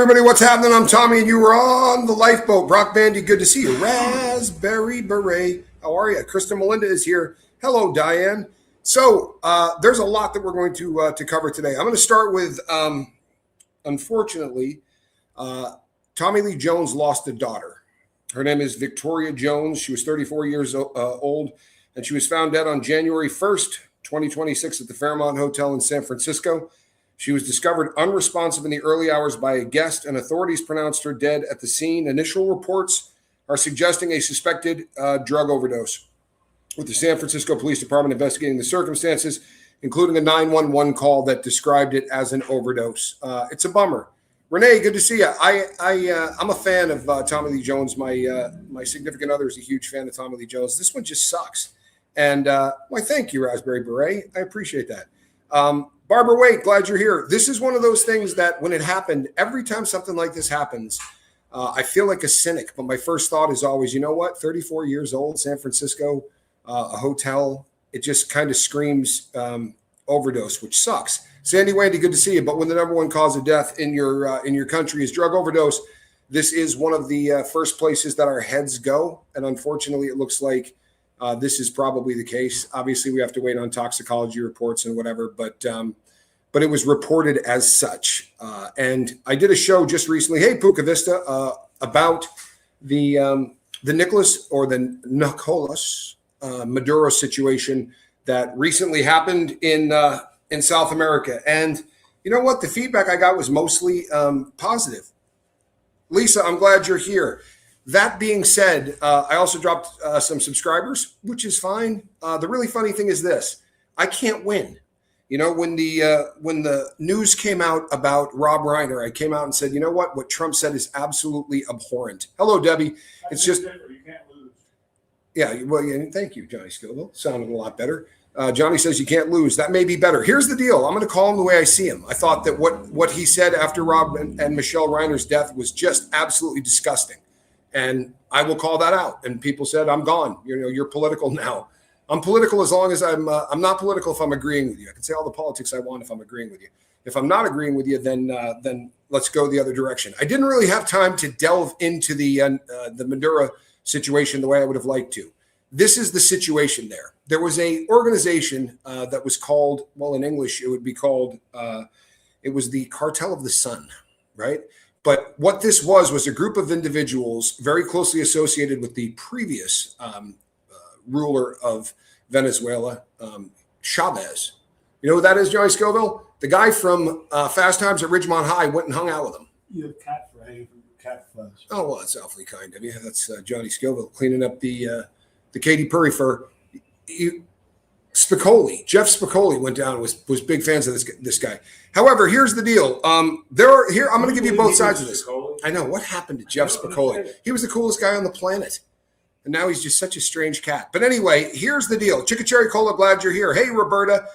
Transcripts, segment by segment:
everybody, what's happening? I'm Tommy, and you were on the Lifeboat. Brock Bandy, good to see you. Raspberry Beret, how are you? Kristen Melinda is here. Hello, Diane. So there's a lot that we're going to cover today. I'm going to start with, unfortunately, Tommy Lee Jones lost a daughter. Her name is Victoria Jones. She was 34 years old, and she was found dead on January 1st, 2026 at the Fairmont Hotel in San Francisco. She was discovered unresponsive in the early hours by a guest, and authorities pronounced her dead at the scene. Initial reports are suggesting a suspected drug overdose, with the San Francisco Police Department investigating the circumstances, including a 911 call that described it as an overdose. It's a bummer. Renee, good to see you. I'm a fan of Tommy Lee Jones. My significant other is a huge fan of Tommy Lee Jones. This one just sucks. And why, thank you, Raspberry Beret. I appreciate that. Barbara Wade, glad you're here. This is one of those things that when it happened, every time something like this happens, I feel like a cynic. But my first thought is always, you know what? 34 years old, San Francisco, a hotel. It just kind of screams overdose, which sucks. Sandy Wendy, good to see you. But when the number one cause of death in your country is drug overdose, this is one of the first places that our heads go. And unfortunately, it looks like this is probably the case. Obviously, we have to wait on toxicology reports and whatever, but it was reported as such. And I did a show just recently, hey, Puka Vista, about the Nicolas Maduro situation that recently happened in South America. And you know what? The feedback I got was mostly positive. Lisa, I'm glad you're here. That being said, I also dropped some subscribers, which is fine. The really funny thing is this: I can't win. You know, when the news came out about Rob Reiner, I came out and said, you know what Trump said is absolutely abhorrent. Hello, Debbie. It's just you can't lose. Yeah, well, yeah, thank you, Johnny Scoville. Sounded a lot better. Johnny says you can't lose. That may be better. Here's the deal. I'm going to call him the way I see him. I thought that what he said after Rob and Michelle Reiner's death was just absolutely disgusting. And I will call that out. And people said, I'm gone. You're political now. I'm political as long as I'm not political if I'm agreeing with you. I can say all the politics I want if I'm agreeing with you. If I'm not agreeing with you, then let's go the other direction. I didn't really have time to delve into the Maduro situation the way I would have liked to. This is the situation there. There was a organization that was called, well, in English, it would be called, it was the Cartel of the Sun, right? But what this was a group of individuals very closely associated with the previous ruler of Venezuela, Chavez. You know who that is, Johnny Scoville? The guy from Fast Times at Ridgemont High went and hung out with him. You have cat fuzz. Oh, well, that's awfully kind of you. That's Johnny Scoville cleaning up the Katy Perry fur. Jeff Spicoli went down and was big fans of this guy. However, here's the deal. I'm going to give you both sides of this. I know what happened to Jeff Spicoli. He was the coolest guy on the planet, and now he's just such a strange cat. But anyway, here's the deal. Chicka Cherry Cola, glad you're here. Hey, Roberta.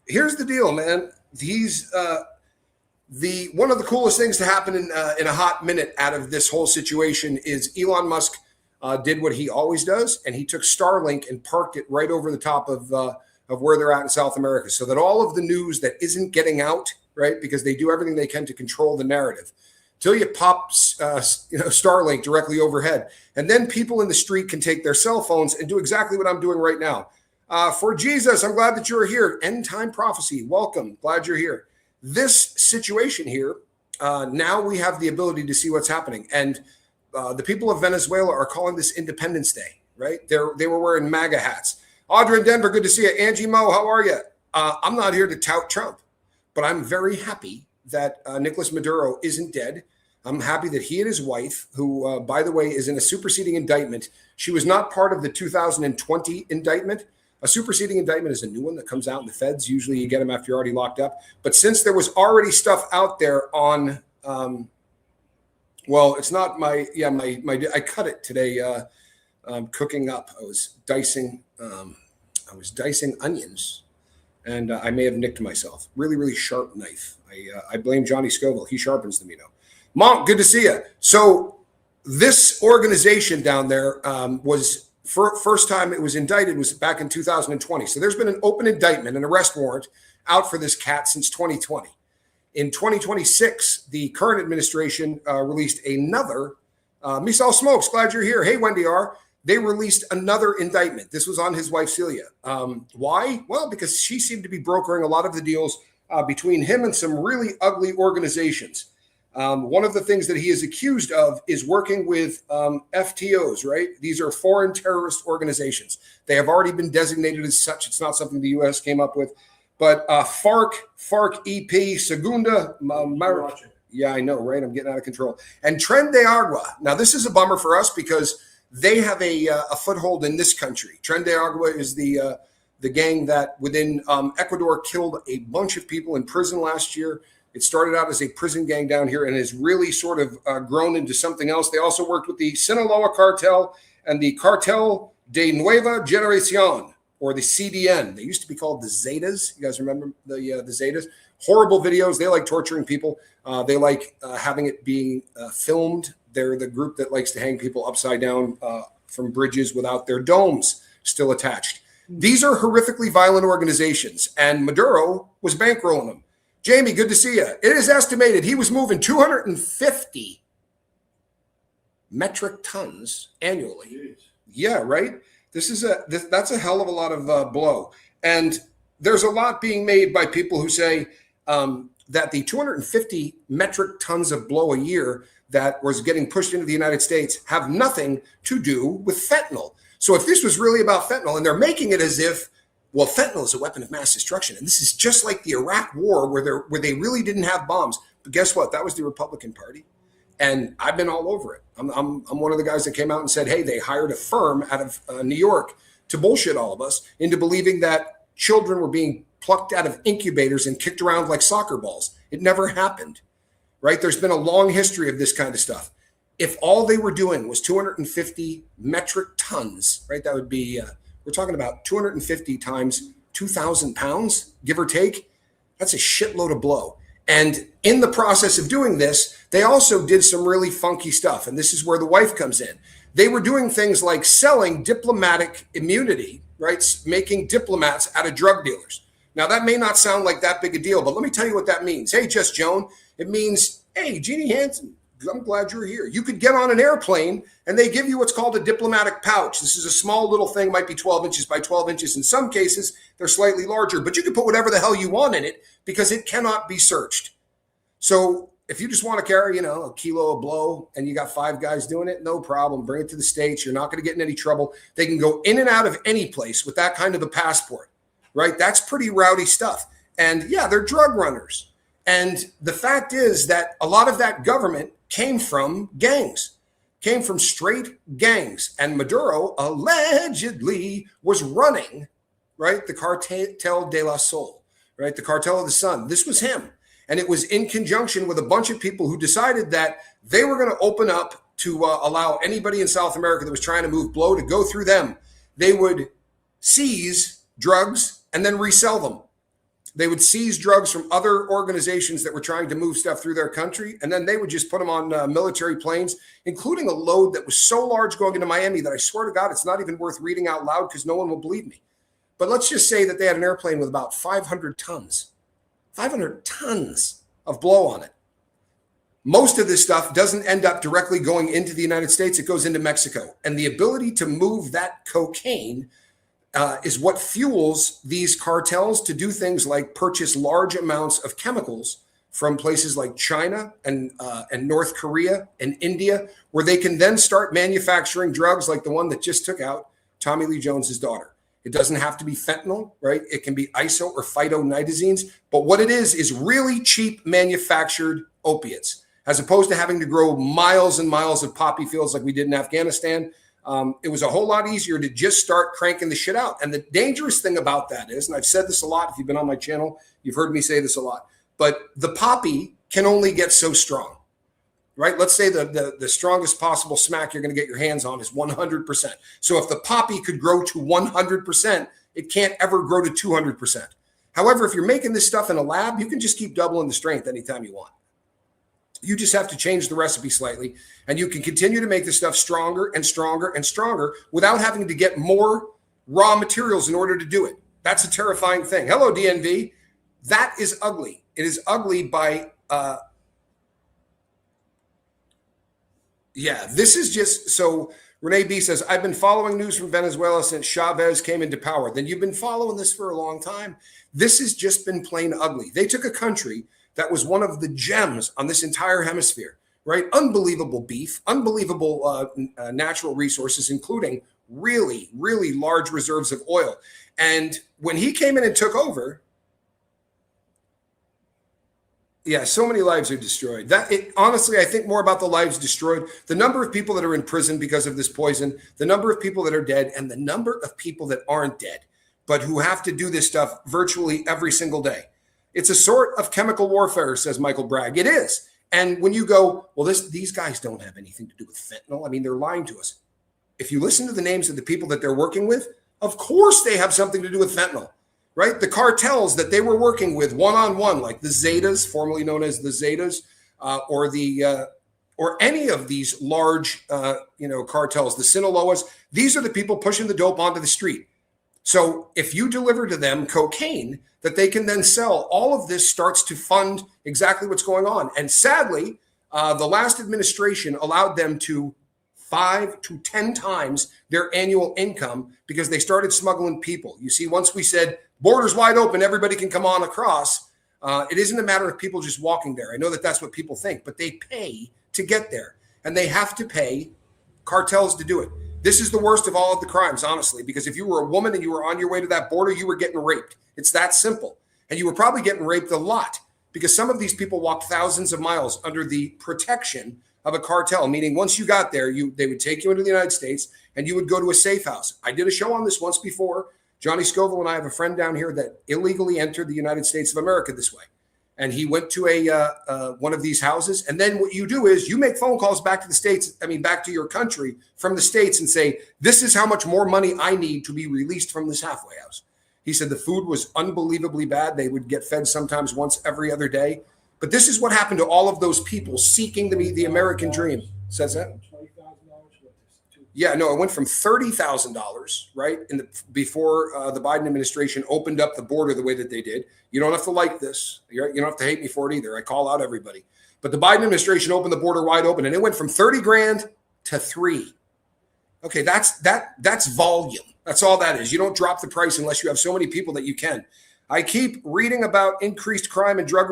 Here's the deal, man. He's one of the coolest things to happen in a hot minute out of this whole situation is Elon Musk did what he always does, and he took Starlink and parked it right over the top of where they're at in South America, so that all of the news that isn't getting out, right, because they do everything they can to control the narrative, till you pop Starlink directly overhead, and then people in the street can take their cell phones and do exactly what I'm doing right now. For Jesus, I'm glad that you're here. End time prophecy, welcome, glad you're here. This situation here, now we have the ability to see what's happening, and the people of Venezuela are calling this Independence Day, right? They were wearing MAGA hats. Audrey in Denver, good to see you. Angie Mo, how are you? I'm not here to tout Trump, but I'm very happy that Nicolas Maduro isn't dead. I'm happy that he and his wife, who, by the way, is in a superseding indictment. She was not part of the 2020 indictment. A superseding indictment is a new one that comes out in the feds. Usually you get them after you're already locked up. But since there was already stuff out there on well, it's not my I cut it today cooking up. I was dicing onions, and I may have nicked myself. Really, really sharp knife. I blame Johnny Scoville. He sharpens them, you know. Monk, good to see you. So this organization down there was first time it was indicted was back in 2020. So there's been an open indictment, an arrest warrant out for this cat since 2020. In 2026, the current administration released another, Misal Smokes, glad you're here. Hey, Wendy R. They released another indictment. This was on his wife, Celia. Why? Well, because she seemed to be brokering a lot of the deals between him and some really ugly organizations. One of the things that he is accused of is working with FTOs, right? These are foreign terrorist organizations. They have already been designated as such. It's not something the U.S. came up with. But FARC EP, Segunda, yeah, I know, right? I'm getting out of control. And Tren de Agua. Now, this is a bummer for us because they have a foothold in this country. Tren de Agua is the gang that within Ecuador killed a bunch of people in prison last year. It started out as a prison gang down here and has really sort of grown into something else. They also worked with the Sinaloa cartel and the Cartel de Nueva Generación, or the CDN. They used to be called the Zetas. You guys remember the Zetas? Horrible videos. They like torturing people. They like having it being filmed. They're the group that likes to hang people upside down from bridges without their domes still attached. These are horrifically violent organizations, and Maduro was bankrolling them. Jamie, good to see you. It is estimated he was moving 250 metric tons annually. Jeez. Yeah, right? That's a hell of a lot of blow. And there's a lot being made by people who say that the 250 metric tons of blow a year that was getting pushed into the United States have nothing to do with fentanyl. So if this was really about fentanyl, and they're making it as if, well, fentanyl is a weapon of mass destruction, and this is just like the Iraq War where they really didn't have bombs. But guess what? That was the Republican Party. And I've been all over it. I'm one of the guys that came out and said, hey, they hired a firm out of New York to bullshit all of us into believing that children were being plucked out of incubators and kicked around like soccer balls. It never happened, right? There's been a long history of this kind of stuff. If all they were doing was 250 metric tons, right, that would be, we're talking about 250 times 2,000 pounds, give or take. That's a shitload of blow. And in the process of doing this, they also did some really funky stuff. And this is where the wife comes in. They were doing things like selling diplomatic immunity, right? Making diplomats out of drug dealers. Now, that may not sound like that big a deal, but let me tell you what that means. Hey, Just Joan, it means, hey, Jeannie Hansen, I'm glad you're here. You could get on an airplane and they give you what's called a diplomatic pouch. This is a small little thing, might be 12 inches by 12 inches. In some cases, they're slightly larger, but you can put whatever the hell you want in it because it cannot be searched. So if you just want to carry, a kilo of blow and you got 5 guys doing it, no problem. Bring it to the States. You're not going to get in any trouble. They can go in and out of any place with that kind of a passport, right? That's pretty rowdy stuff. And yeah, they're drug runners. And the fact is that a lot of that government came from gangs, came from straight gangs. And Maduro allegedly was running, right, the Cartel de la Sol, right, the Cartel of the Sun. This was him. And it was in conjunction with a bunch of people who decided that they were going to open up to allow anybody in South America that was trying to move blow to go through them. They would seize drugs and then resell them. They would seize drugs from other organizations that were trying to move stuff through their country, and then they would just put them on military planes, including a load that was so large going into Miami that I swear to God, it's not even worth reading out loud because no one will believe me. But let's just say that they had an airplane with about 500 tons of blow on it. Most of this stuff doesn't end up directly going into the United States. It goes into Mexico. And the ability to move that cocaine is what fuels these cartels to do things like purchase large amounts of chemicals from places like China and North Korea and India, where they can then start manufacturing drugs like the one that just took out Tommy Lee Jones's daughter. It doesn't have to be fentanyl, right? It can be iso or phytonitazines. But what it is really cheap manufactured opiates, as opposed to having to grow miles and miles of poppy fields like we did in Afghanistan. It was a whole lot easier to just start cranking the shit out. And the dangerous thing about that is, and I've said this a lot, if you've been on my channel, you've heard me say this a lot, but the poppy can only get so strong, right? Let's say the strongest possible smack you're going to get your hands on is 100%. So if the poppy could grow to 100%, it can't ever grow to 200%. However, if you're making this stuff in a lab, you can just keep doubling the strength anytime you want. You just have to change the recipe slightly, and you can continue to make this stuff stronger and stronger and stronger without having to get more raw materials in order to do it. That's a terrifying thing. Hello, DNV. That is ugly. It is ugly by, this is just, so Renee B says, I've been following news from Venezuela since Chavez came into power. Then you've been following this for a long time. This has just been plain ugly. They took a country that was one of the gems on this entire hemisphere, right? Unbelievable beef, unbelievable natural resources, including really, really large reserves of oil. And when he came in and took over, so many lives are destroyed. Honestly, I think more about the lives destroyed, the number of people that are in prison because of this poison, the number of people that are dead, and the number of people that aren't dead, but who have to do this stuff virtually every single day. It's a sort of chemical warfare, says Michael Bragg. It is. And when you go, well, these guys don't have anything to do with fentanyl. I mean, they're lying to us. If you listen to the names of the people that they're working with, of course they have something to do with fentanyl. Right? The cartels that they were working with one-on-one, like the Zetas, formerly known as the Zetas, or any of these large, cartels, the Sinaloas, these are the people pushing the dope onto the street. So if you deliver to them cocaine that they can then sell, all of this starts to fund exactly what's going on. And sadly, the last administration allowed them to 5 to 10 times their annual income because they started smuggling people. You see, once we said borders wide open, everybody can come on across, it isn't a matter of people just walking there. I know that that's what people think, but they pay to get there, and they have to pay cartels to do it. This is the worst of all of the crimes, honestly, because if you were a woman and you were on your way to that border, you were getting raped. It's that simple. And you were probably getting raped a lot because some of these people walked thousands of miles under the protection of a cartel, meaning once you got there, they would take you into the United States and you would go to a safe house. I did a show on this once before. Johnny Scoville and I have a friend down here that illegally entered the United States of America this way. And he went to one of these houses. And then what you do is you make phone calls back to the States, back to your country from the States and say, this is how much more money I need to be released from this halfway house. He said the food was unbelievably bad. They would get fed sometimes once every other day. But this is what happened to all of those people seeking the American dream. Says that? Yeah, no, it went from $30,000, right? Before the Biden administration opened up the border the way that they did. You don't have to like this. You don't have to hate me for it either. I call out everybody. But the Biden administration opened the border wide open, and it went from 30 grand to 3. Okay, that's volume. That's all that is. You don't drop the price unless you have so many people that you can. I keep reading about increased crime and drug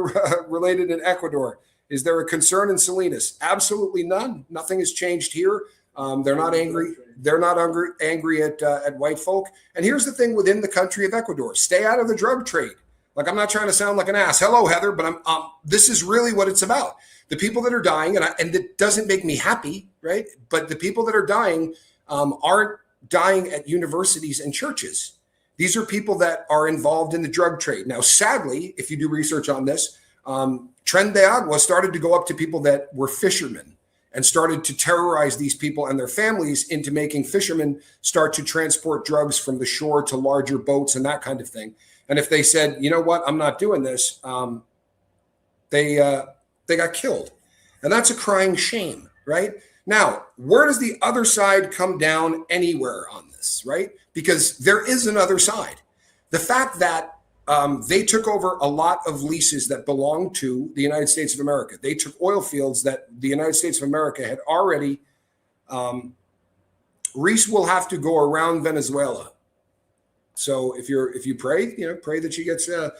related in Ecuador. Is there a concern in Salinas? Absolutely none. Nothing has changed here. They're not angry. They're not angry at white folk. And here's the thing within the country of Ecuador: stay out of the drug trade. Like, I'm not trying to sound like an ass. Hello, Heather, but this is really what it's about. The people that are dying, and it doesn't make me happy, right? But the people that are dying aren't dying at universities and churches. These are people that are involved in the drug trade. Now, sadly, if you do research on this, Tren de Agua started to go up to people that were fishermen and started to terrorize these people and their families into making fishermen start to transport drugs from the shore to larger boats and that kind of thing. And if they said, you know what, I'm not doing this, they got killed. And that's a crying shame, right? Now, where does the other side come down anywhere on this, right? Because there is another side. The fact that they took over a lot of leases that belonged to the United States of America. They took oil fields that the United States of America had already. Reese will have to go around Venezuela. So if you pray, pray that she gets a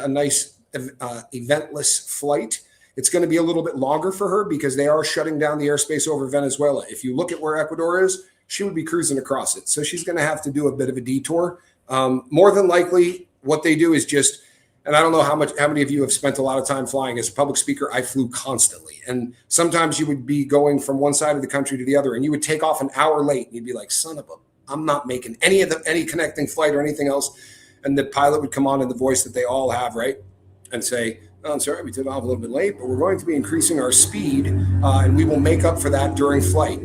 nice eventless flight. It's going to be a little bit longer for her because they are shutting down the airspace over Venezuela. If you look at where Ecuador is, she would be cruising across it. So she's going to have to do a bit of a detour. More than likely, what they do is just, and I don't know how many of you have spent a lot of time flying. As a public speaker, I flew constantly. And sometimes you would be going from one side of the country to the other, and you would take off an hour late. And you'd be like, son of a, I'm not making any connecting flight or anything else. And the pilot would come on in the voice that they all have, right? And say, oh, I'm sorry, we took off a little bit late, but we're going to be increasing our speed, and we will make up for that during flight.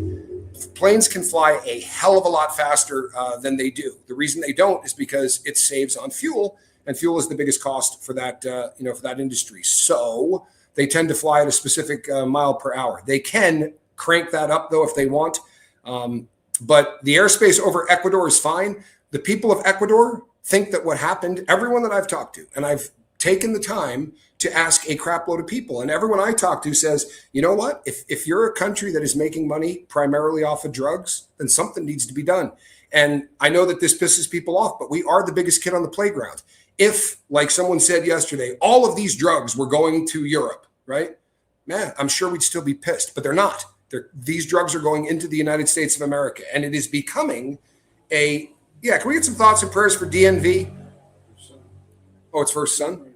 Planes can fly a hell of a lot faster than they do. The reason they don't is because it saves on fuel, and fuel is the biggest cost for that, for that industry. So they tend to fly at a specific mile per hour. They can crank that up though if they want, but the airspace over Ecuador is fine. The people of Ecuador think that what happened, everyone that I've talked to, and I've taken the time to ask a crap load of people. And everyone I talk to says, you know what? If you're a country that is making money primarily off of drugs, then something needs to be done. And I know that this pisses people off, but we are the biggest kid on the playground. If, like someone said yesterday, all of these drugs were going to Europe, right? Man, I'm sure we'd still be pissed, but they're not. These drugs are going into the United States of America, and it is becoming a, yeah, can we get some thoughts and prayers for DNV? Oh, it's for his son?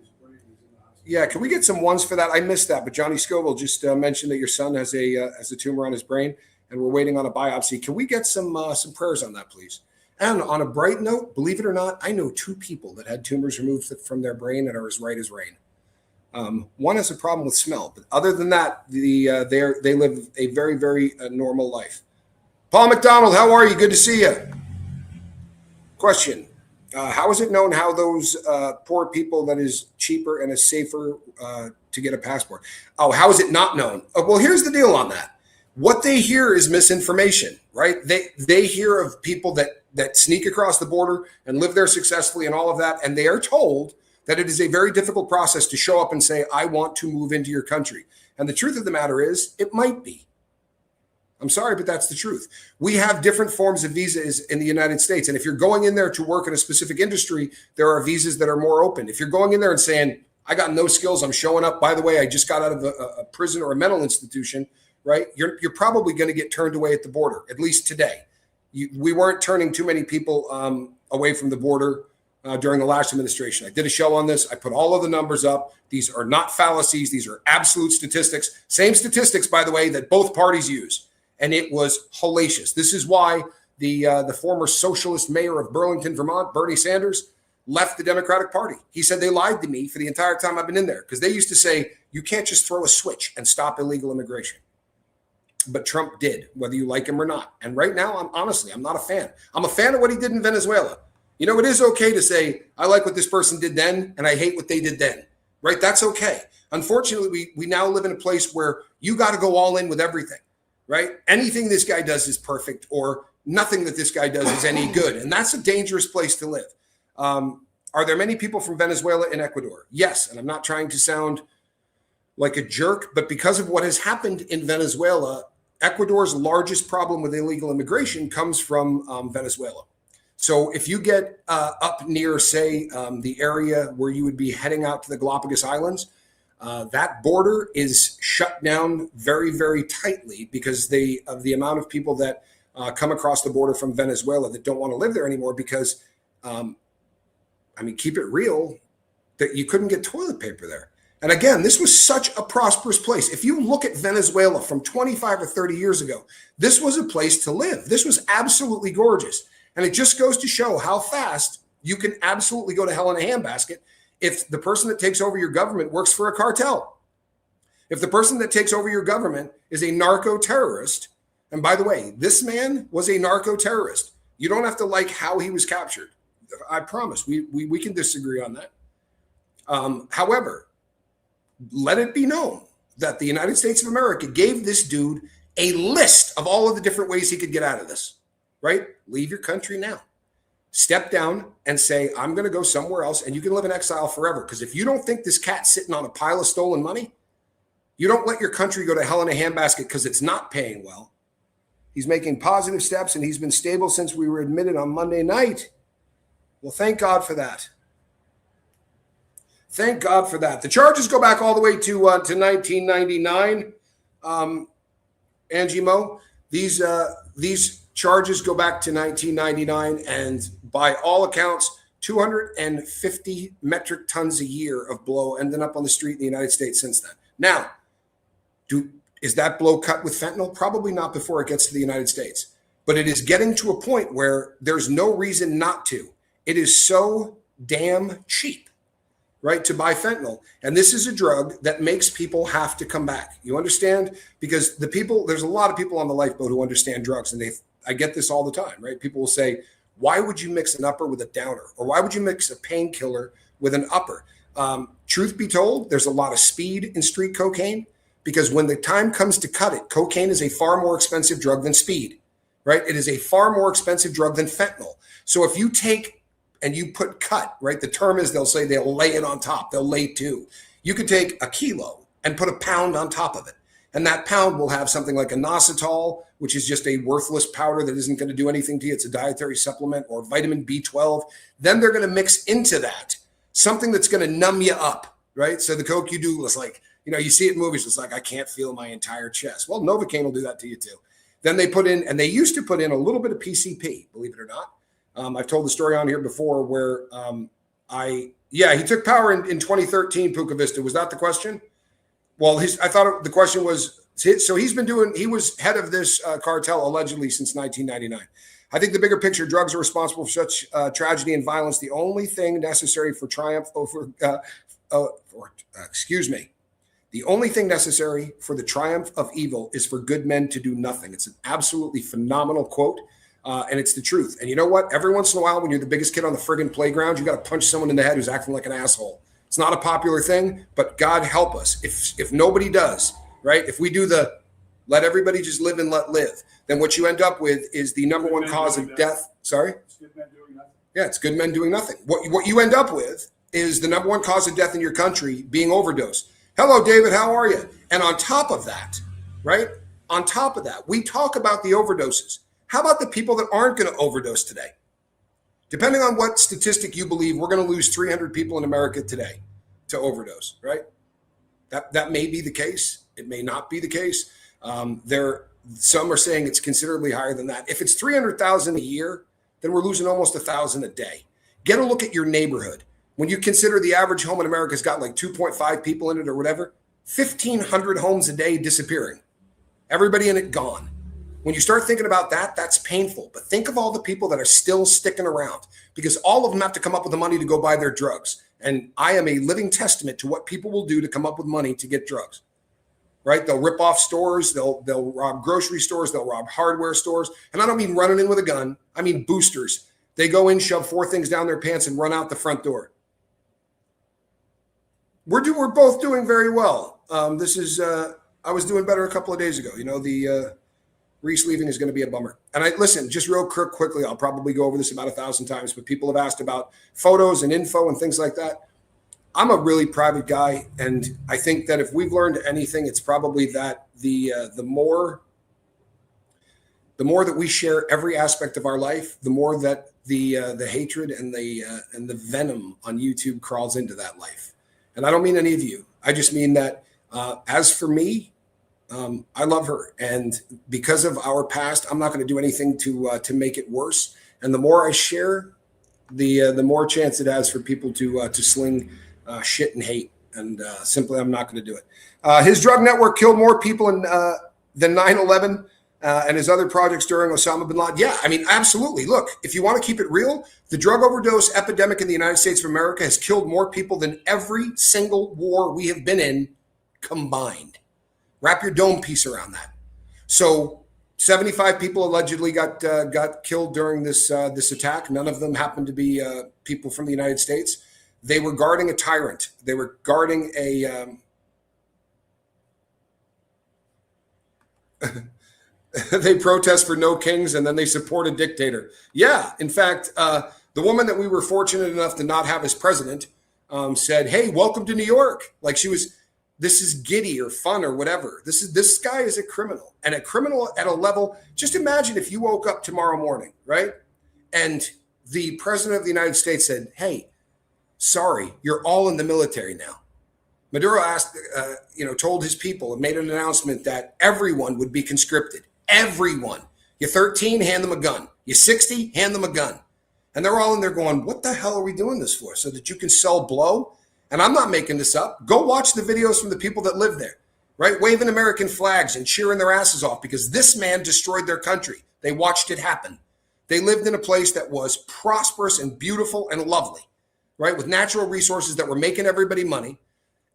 Yeah, can we get some ones for that? I missed that, but Johnny Scoville just mentioned that your son has a tumor on his brain, and we're waiting on a biopsy. Can we get some prayers on that, please? And on a bright note, believe it or not, I know 2 people that had tumors removed from their brain and are as right as rain. One has a problem with smell, but other than that, they live a very, very normal life. Paul McDonald, how are you? Good to see you. Question. How is it known how those poor people that is cheaper and is safer to get a passport? Oh, how is it not known? Well, here's the deal on that. What they hear is misinformation, right? They hear of people that sneak across the border and live there successfully and all of that, and they are told that it is a very difficult process to show up and say, I want to move into your country. And the truth of the matter is, it might be. I'm sorry, but that's the truth. We have different forms of visas in the United States. And if you're going in there to work in a specific industry, there are visas that are more open. If you're going in there and saying, I got no skills, I'm showing up, by the way, I just got out of a prison or a mental institution, right? You're probably going to get turned away at the border, at least today. We weren't turning too many people away from the border during the last administration. I did a show on this. I put all of the numbers up. These are not fallacies. These are absolute statistics. Same statistics, by the way, that both parties use. And it was hellacious. This is why the former socialist mayor of Burlington, Vermont, Bernie Sanders, left the Democratic Party. He said they lied to me for the entire time I've been in there because they used to say, you can't just throw a switch and stop illegal immigration. But Trump did, whether you like him or not. And right now, I'm not a fan. I'm a fan of what he did in Venezuela. You know, it is okay to say, I like what this person did then, and I hate what they did then, right? That's okay. Unfortunately, we now live in a place where you got to go all in with everything, right? Anything this guy does is perfect, or nothing that this guy does is any good. And that's a dangerous place to live. Are there many people from Venezuela in Ecuador? Yes. And I'm not trying to sound like a jerk, but because of what has happened in Venezuela, Ecuador's largest problem with illegal immigration comes from Venezuela. So if you get up near, say, the area where you would be heading out to the Galapagos Islands, that border is shut down very, very tightly because of the amount of people that come across the border from Venezuela that don't want to live there anymore because, keep it real, that you couldn't get toilet paper there. And again, this was such a prosperous place. If you look at Venezuela from 25 or 30 years ago, this was a place to live. This was absolutely gorgeous. And it just goes to show how fast you can absolutely go to hell in a handbasket if the person that takes over your government works for a cartel. If the person that takes over your government is a narco-terrorist, and by the way, this man was a narco-terrorist. You don't have to like how he was captured. I promise, we can disagree on that. However, let it be known that the United States of America gave this dude a list of all of the different ways he could get out of this, right? Leave your country now. Step down and say, I'm going to go somewhere else, and you can live in exile forever. Because if you don't think this cat's sitting on a pile of stolen money, you don't let your country go to hell in a handbasket because it's not paying well. He's making positive steps, and he's been stable since we were admitted on Monday night. Well, thank God for that. Thank God for that. The charges go back all the way to 1999. Angie Mo, these charges go back to 1999, and by all accounts, 250 metric tons a year of blow ending up on the street in the United States since then. Now, is that blow cut with fentanyl? Probably not before it gets to the United States, but it is getting to a point where there's no reason not to. It is so damn cheap, right, to buy fentanyl. And this is a drug that makes people have to come back. You understand? Because there's a lot of people on the lifeboat who understand drugs, and I get this all the time, right? People will say, why would you mix an upper with a downer? Or why would you mix a painkiller with an upper? Truth be told, there's a lot of speed in street cocaine because when the time comes to cut it, cocaine is a far more expensive drug than speed, right? It is a far more expensive drug than fentanyl. So if you take and you put cut, right? The term is they'll say they'll lay it on top. They'll lay two. You could take a kilo and put a pound on top of it. And that pound will have something like inositol, which is just a worthless powder that isn't going to do anything to you. It's a dietary supplement, or vitamin B12. Then they're going to mix into that something that's going to numb you up, right? So the Coke you do is like, you see it in movies. It's like, I can't feel my entire chest. Well, Novocaine will do that to you too. Then they put in, and they used to put in a little bit of PCP, believe it or not. I've told the story on here before where he took power in 2013, Puka Vista. Was that the question? Well, I thought the question was, so he was head of this cartel allegedly since 1999. I think the bigger picture, drugs are responsible for such tragedy and violence. The only thing necessary for triumph over, the only thing necessary for the triumph of evil is for good men to do nothing. It's an absolutely phenomenal quote. And it's the truth. And you know what? Every once in a while, when you're the biggest kid on the friggin' playground, you got to punch someone in the head who's acting like an asshole. It's not a popular thing, but God help us. If nobody does, right? If we do the let everybody just live and let live, then what you end up with is the number one cause of death. Sorry? It's good men doing nothing. Yeah, it's good men doing nothing. What you end up with is the number one cause of death in your country being overdose. Hello, David. How are you? And on top of that, right? On top of that, we talk about the overdoses. How about the people that aren't going to overdose today? Depending on what statistic you believe, we're going to lose 300 people in America today to overdose, right? That may be the case. It may not be the case. Some are saying it's considerably higher than that. If it's 300,000 a year, then we're losing almost 1,000 a day. Get a look at your neighborhood. When you consider the average home in America has got like 2.5 people in it or whatever, 1,500 homes a day disappearing. Everybody in it gone. When you start thinking about that, that's painful. But think of all the people that are still sticking around, because all of them have to come up with the money to go buy their drugs. And I am a living testament to what people will do to come up with money to get drugs, right? They'll rip off stores. They'll rob grocery stores. They'll rob hardware stores. And I don't mean running in with a gun. I mean boosters. They go in, shove 4 things down their pants, and run out the front door. We're both doing very well. I was doing better a couple of days ago. The Reese leaving is going to be a bummer. And listen, just real quickly, I'll probably go over this about 1,000 times, but people have asked about photos and info and things like that. I'm a really private guy. And I think that if we've learned anything, it's probably that the more that we share every aspect of our life, the more that the hatred and the venom on YouTube crawls into that life. And I don't mean any of you. I just mean that as for me, I love her, and because of our past, I'm not going to do anything to make it worse. And the more I share, the more chance it has for people to sling shit and hate. And simply, I'm not going to do it. His drug network killed more people than 9/11 and his other projects during Osama bin Laden. Yeah, I mean, absolutely. Look, if you want to keep it real, the drug overdose epidemic in the United States of America has killed more people than every single war we have been in combined. Wrap your dome piece around that. So 75 people allegedly got killed during this attack. None of them happened to be people from the United States. They were guarding a tyrant. They were guarding a they protest for no kings, and then they support a dictator. Yeah, in fact, the woman that we were fortunate enough to not have as president said, "Hey, welcome to New York." Like this is giddy or fun or whatever. This guy is a criminal, and a criminal at a level. Just imagine if you woke up tomorrow morning, right? And the president of the United States said, "Hey, sorry, you're all in the military now." Maduro told his people and made an announcement that everyone would be conscripted. Everyone. You're 13, hand them a gun. You're 60, hand them a gun. And they're all in there going, what the hell are we doing this for? So that you can sell blow? And I'm not making this up. Go watch the videos from the people that live there, right? Waving American flags and cheering their asses off because this man destroyed their country. They watched it happen. They lived in a place that was prosperous and beautiful and lovely, right? With natural resources that were making everybody money.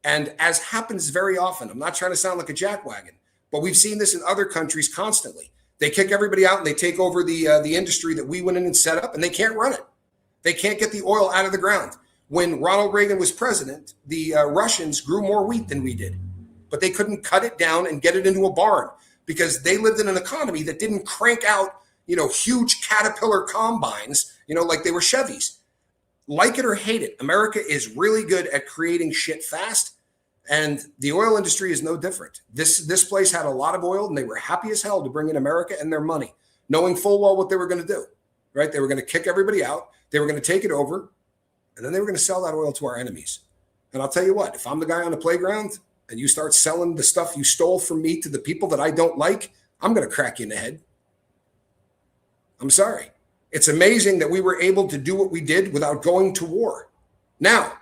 And as happens very often, I'm not trying to sound like a jackwagon, but we've seen this in other countries constantly. They kick everybody out and they take over the industry that we went in and set up, and they can't run it. They can't get the oil out of the ground. When Ronald Reagan was president, the Russians grew more wheat than we did, but they couldn't cut it down and get it into a barn because they lived in an economy that didn't crank out, huge Caterpillar combines, like they were Chevys. Like it or hate it, America is really good at creating shit fast. And the oil industry is no different. This place had a lot of oil and they were happy as hell to bring in America and their money, knowing full well what they were going to do, right? They were going to kick everybody out. They were going to take it over. And then they were going to sell that oil to our enemies. And I'll tell you what, if I'm the guy on the playground and you start selling the stuff you stole from me to the people that I don't like, I'm going to crack you in the head. I'm sorry. It's amazing that we were able to do what we did without going to war. Now,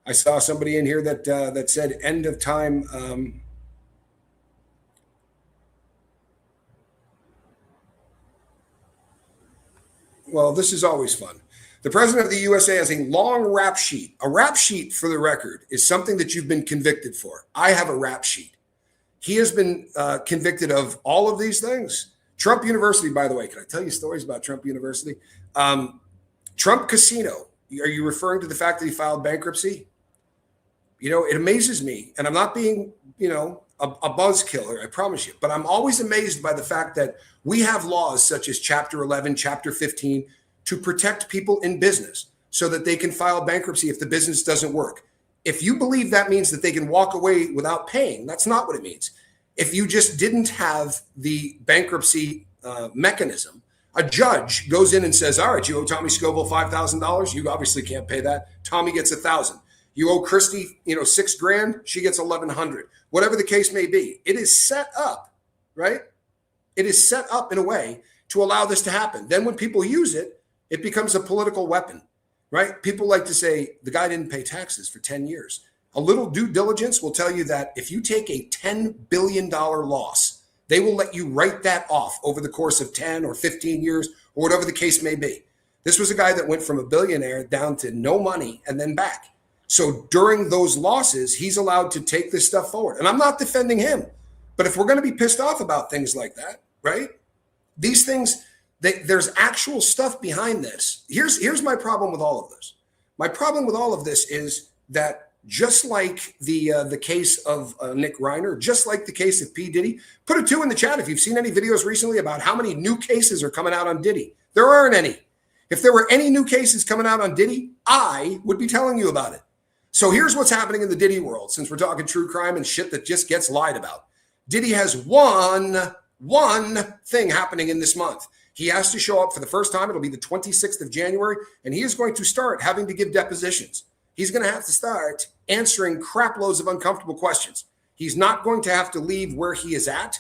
I saw somebody in here that said end of time. Well, this is always fun. The president of the USA has a long rap sheet. A rap sheet, for the record, is something that you've been convicted for. I have a rap sheet. He has been convicted of all of these things. Trump University, by the way, can I tell you stories about Trump University? Trump Casino. Are you referring to the fact that he filed bankruptcy? You know, it amazes me, and I'm not being, a buzzkiller, I promise you, but I'm always amazed by the fact that we have laws such as Chapter 11, Chapter 15 to protect people in business so that they can file bankruptcy if the business doesn't work. If you believe that means that they can walk away without paying, that's not what it means. If you just didn't have the bankruptcy mechanism, a judge goes in and says, all right, you owe Tommy Scoble $5,000. You obviously can't pay that. Tommy gets $1,000. You owe Christy, $6,000. She gets $1,100. Whatever the case may be, it is set up, right? It is set up in a way to allow this to happen. Then when people use it, it becomes a political weapon, right? People like to say the guy didn't pay taxes for 10 years. A little due diligence will tell you that if you take a $10 billion loss, they will let you write that off over the course of 10 or 15 years or whatever the case may be. This was a guy that went from a billionaire down to no money and then back. So during those losses, he's allowed to take this stuff forward. And I'm not defending him, but if we're going to be pissed off about things like that, right? These things, there's actual stuff behind this. Here's my problem with all of this. My problem with all of this is that just like the case of Nick Reiner, just like the case of P. Diddy, put a 2 in the chat if you've seen any videos recently about how many new cases are coming out on Diddy. There aren't any. If there were any new cases coming out on Diddy, I would be telling you about it. So here's what's happening in the Diddy world, since we're talking true crime and shit that just gets lied about. Diddy has one thing happening in this month. He has to show up for the first time. It'll be the 26th of January, and he is going to start having to give depositions. He's going to have to start answering crap loads of uncomfortable questions. He's not going to have to leave where he is at.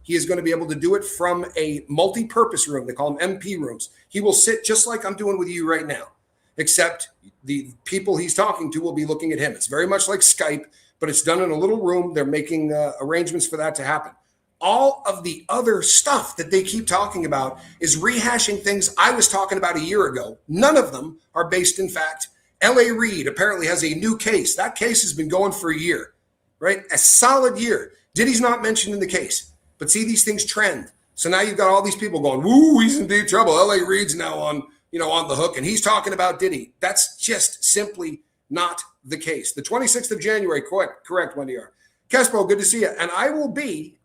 He is going to be able to do it from a multi-purpose room. They call them MP rooms. He will sit just like I'm doing with you right now, except the people he's talking to will be looking at him. It's very much like Skype, but it's done in a little room. They're making arrangements for that to happen. All of the other stuff that they keep talking about is rehashing things I was talking about a year ago. None of them are based in fact. L.A. Reid apparently has a new case. That case has been going for a year, right? A solid year. Diddy's not mentioned in the case. But see, these things trend. So now you've got all these people going, woo, he's in deep trouble. L.A. Reid's now on the hook, and he's talking about Diddy. That's just simply not the case. The 26th of January, correct, Wendy R. Kespo, good to see you. And I will be,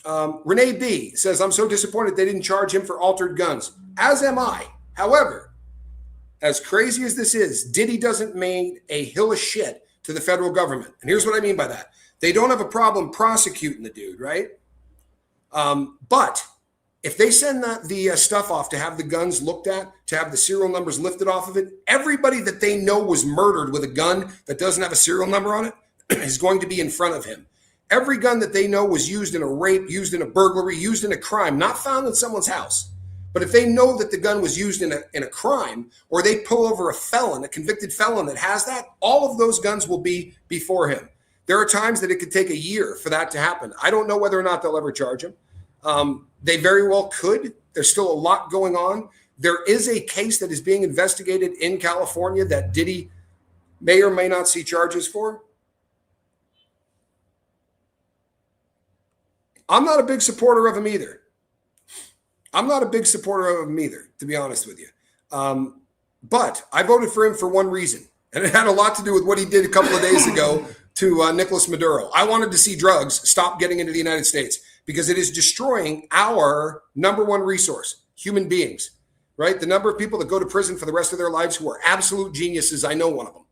Renee B. says, I'm so disappointed they didn't charge him for altered guns. As am I. However, as crazy as this is, Diddy doesn't mean a hill of shit to the federal government. And here's what I mean by that. They don't have a problem prosecuting the dude, right? But if they send the stuff off to have the guns looked at, to have the serial numbers lifted off of it, everybody that they know was murdered with a gun that doesn't have a serial number on it is going to be in front of him. Every gun that they know was used in a rape, used in a burglary, used in a crime, not found in someone's house. But if they know that the gun was used in a crime, or they pull over a felon, a convicted felon that has that, all of those guns will be before him. There are times that it could take a year for that to happen. I don't know whether or not they'll ever charge him. They very well could. There's still a lot going on. There is a case that is being investigated in California that Diddy may or may not see charges for. I'm not a big supporter of him either. To be honest with you. But I voted for him for one reason, and it had a lot to do with what he did a couple of days ago to Nicolas Maduro. I wanted to see drugs stop getting into the United States because it is destroying our number one resource, human beings, right? The number of people that go to prison for the rest of their lives who are absolute geniuses, I know one of them.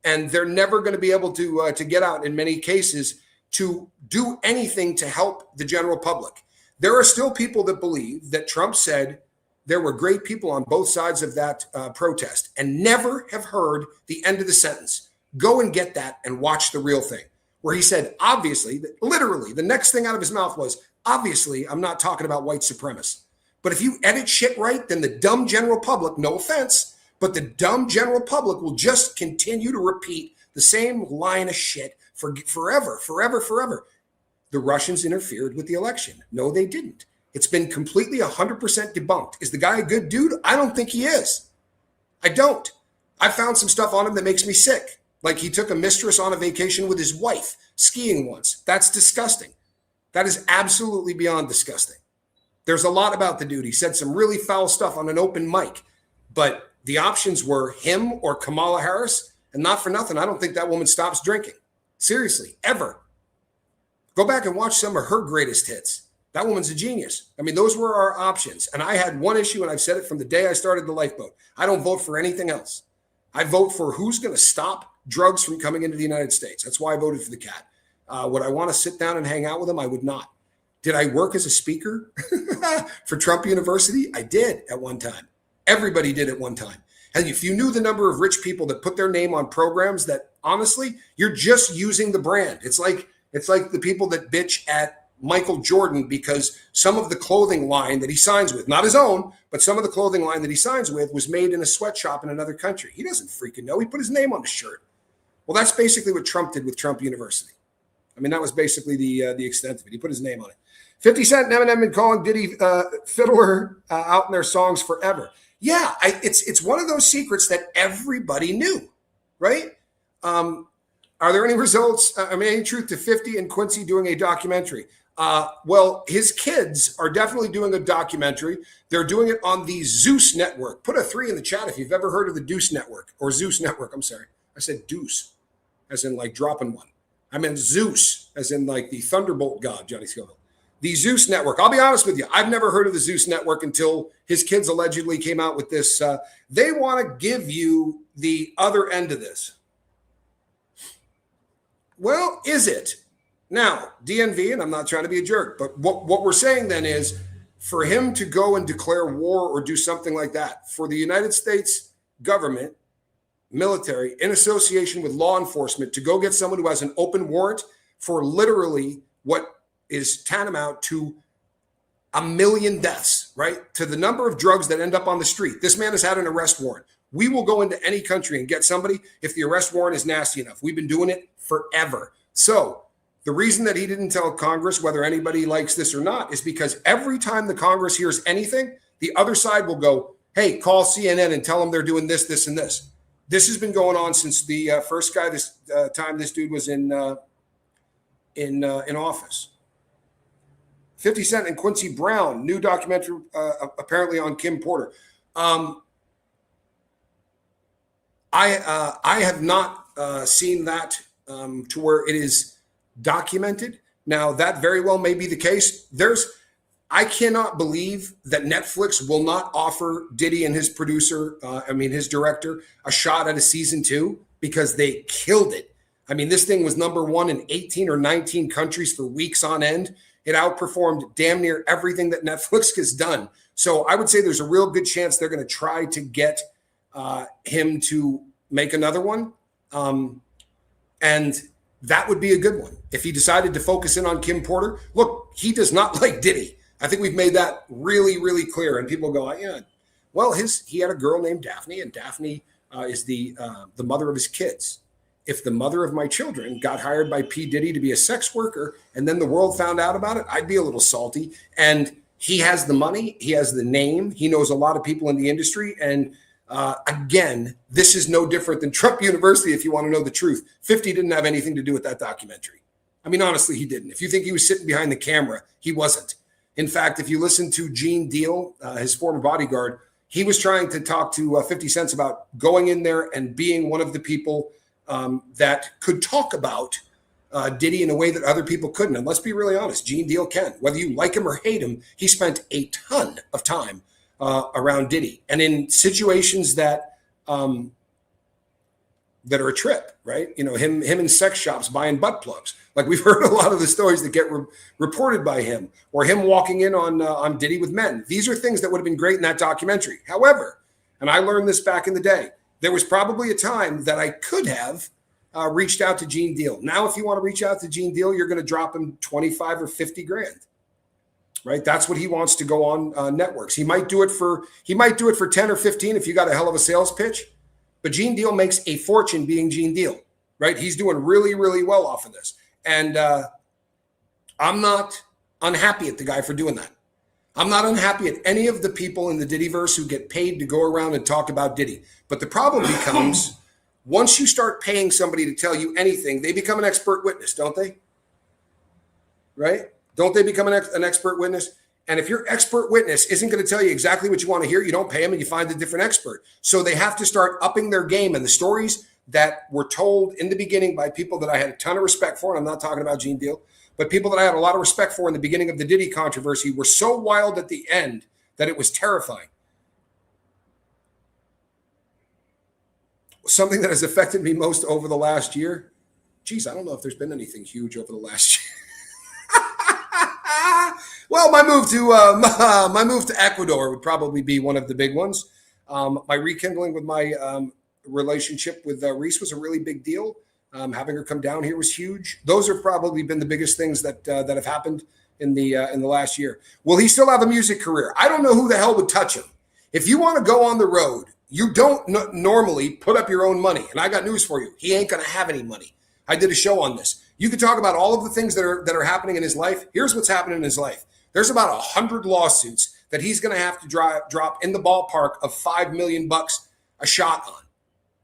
And they're never going to be able to get out in many cases to do anything to help the general public. There are still people that believe that Trump said there were great people on both sides of that protest and never have heard the end of the sentence. Go and get that and watch the real thing, where he said, obviously, literally, the next thing out of his mouth was, obviously, I'm not talking about white supremacists. But if you edit shit right, then the dumb general public, no offense, but the dumb general public will just continue to repeat the same line of shit for forever. The Russians interfered with the election. No, they didn't. It's been completely 100% debunked. Is the guy a good dude? I don't think he is. I don't. I found some stuff on him that makes me sick. Like he took a mistress on a vacation with his wife skiing once. That's disgusting. That is absolutely beyond disgusting. There's a lot about the dude. He said some really foul stuff on an open mic, but the options were him or Kamala Harris. And not for nothing, I don't think that woman stops drinking. Seriously, ever. Go back and watch some of her greatest hits. That woman's a genius. I mean, those were our options. And I had one issue, and I've said it from the day I started the Lifeboat. I don't vote for anything else. I vote for who's going to stop drugs from coming into the United States. That's why I voted for the cat. Would I want to sit down and hang out with him? I would not. Did I work as a speaker for Trump University? I did at one time. Everybody did at one time. And if you knew the number of rich people that put their name on programs that, honestly, you're just using the brand. It's like the people that bitch at Michael Jordan because some of the clothing line that he signs with, not his own, but some of the clothing line that he signs with was made in a sweatshop in another country. He doesn't freaking know. He put his name on the shirt. Well, that's basically what Trump did with Trump University. I mean, that was basically the extent of it. He put his name on it. 50 Cent and Eminem been calling Diddy fiddler out in their songs forever. Yeah, it's one of those secrets that everybody knew, right? Are there any results? Any truth to 50 and Quincy doing a documentary? Well, his kids are definitely doing a documentary. They're doing it on the Zeus Network. Put a 3 in the chat if you've ever heard of the Deuce Network or Zeus Network. I'm sorry. I said deuce, as in like dropping one. I meant Zeus, as in like the thunderbolt god, Johnny Scoville. The Zeus Network. I'll be honest with you. I've never heard of the Zeus Network until his kids allegedly came out with this. They want to give you the other end of this. Well, is it? Now, DNV, and I'm not trying to be a jerk, but what we're saying then is for him to go and declare war or do something like that, for the United States government, military, in association with law enforcement, to go get someone who has an open warrant for literally what is tantamount to 1 million deaths, right? To the number of drugs that end up on the street. This man has had an arrest warrant. We will go into any country and get somebody if the arrest warrant is nasty enough. We've been doing it forever. So the reason that he didn't tell Congress whether anybody likes this or not is because every time the Congress hears anything, the other side will go, hey, call CNN and tell them they're doing this, this, and this. This has been going on since the first guy time this dude was in office. 50 Cent and Quincy Brown, new documentary apparently on Kim Porter. I have not seen that to where it is documented. Now, that very well may be the case. I cannot believe that Netflix will not offer Diddy and his producer, his director, a shot at a season 2 because they killed it. I mean, this thing was number 1 in 18 or 19 countries for weeks on end. It outperformed damn near everything that Netflix has done. So I would say there's a real good chance they're going to try to get him to make another one. And that would be a good one. If he decided to focus in on Kim Porter, look, he does not like Diddy. I think we've made that really, really clear. And people go, yeah, well, he had a girl named Daphne, and Daphne is the mother of his kids. If the mother of my children got hired by P. Diddy to be a sex worker and then the world found out about it, I'd be a little salty. And he has the money. He has the name. He knows a lot of people in the industry. And again, this is no different than Trump University, if you want to know the truth. 50 didn't have anything to do with that documentary. I mean, honestly, he didn't. If you think he was sitting behind the camera, he wasn't. In fact, if you listen to Gene Deal, his former bodyguard, he was trying to talk to 50 Cent about going in there and being one of the people that could talk about Diddy in a way that other people couldn't. And let's be really honest, Gene Deal can. Whether you like him or hate him, he spent a ton of time around Diddy, and in situations that that are a trip, right? You know, him in sex shops buying butt plugs. Like we've heard a lot of the stories that get reported by him, or him walking in on Diddy with men. These are things that would have been great in that documentary. However, and I learned this back in the day, there was probably a time that I could have reached out to Gene Deal. Now, if you want to reach out to Gene Deal, you're going to drop him 25 or 50 grand, right? That's what he wants to go on networks. He might do it for 10 or 15 if you got a hell of a sales pitch. But Gene Deal makes a fortune being Gene Deal, right? He's doing really, really well off of this. And I'm not unhappy at the guy for doing that. I'm not unhappy at any of the people in the Diddyverse who get paid to go around and talk about Diddy. But the problem becomes once you start paying somebody to tell you anything, they become an expert witness, don't they? Right? Don't they become an expert witness? And if your expert witness isn't going to tell you exactly what you want to hear, you don't pay them and you find a different expert. So they have to start upping their game. And the stories that were told in the beginning by people that I had a ton of respect for, and I'm not talking about Gene Deal, but people that I had a lot of respect for in the beginning of the Diddy controversy were so wild at the end that it was terrifying. Something that has affected me most over the last year. Geez, I don't know if there's been anything huge over the last year. Well, my move to Ecuador would probably be one of the big ones. My rekindling with my relationship with Reese was a really big deal. Having her come down here was huge. Those have probably been the biggest things that have happened in the last year. Will he still have a music career? I don't know who the hell would touch him. If you want to go on the road, you don't normally put up your own money. And I got news for you. He ain't going to have any money. I did a show on this. You could talk about all of the things that are happening in his life. Here's what's happening in his life. There's about 100 lawsuits that he's going to have to drop in the ballpark of $5 million a shot on,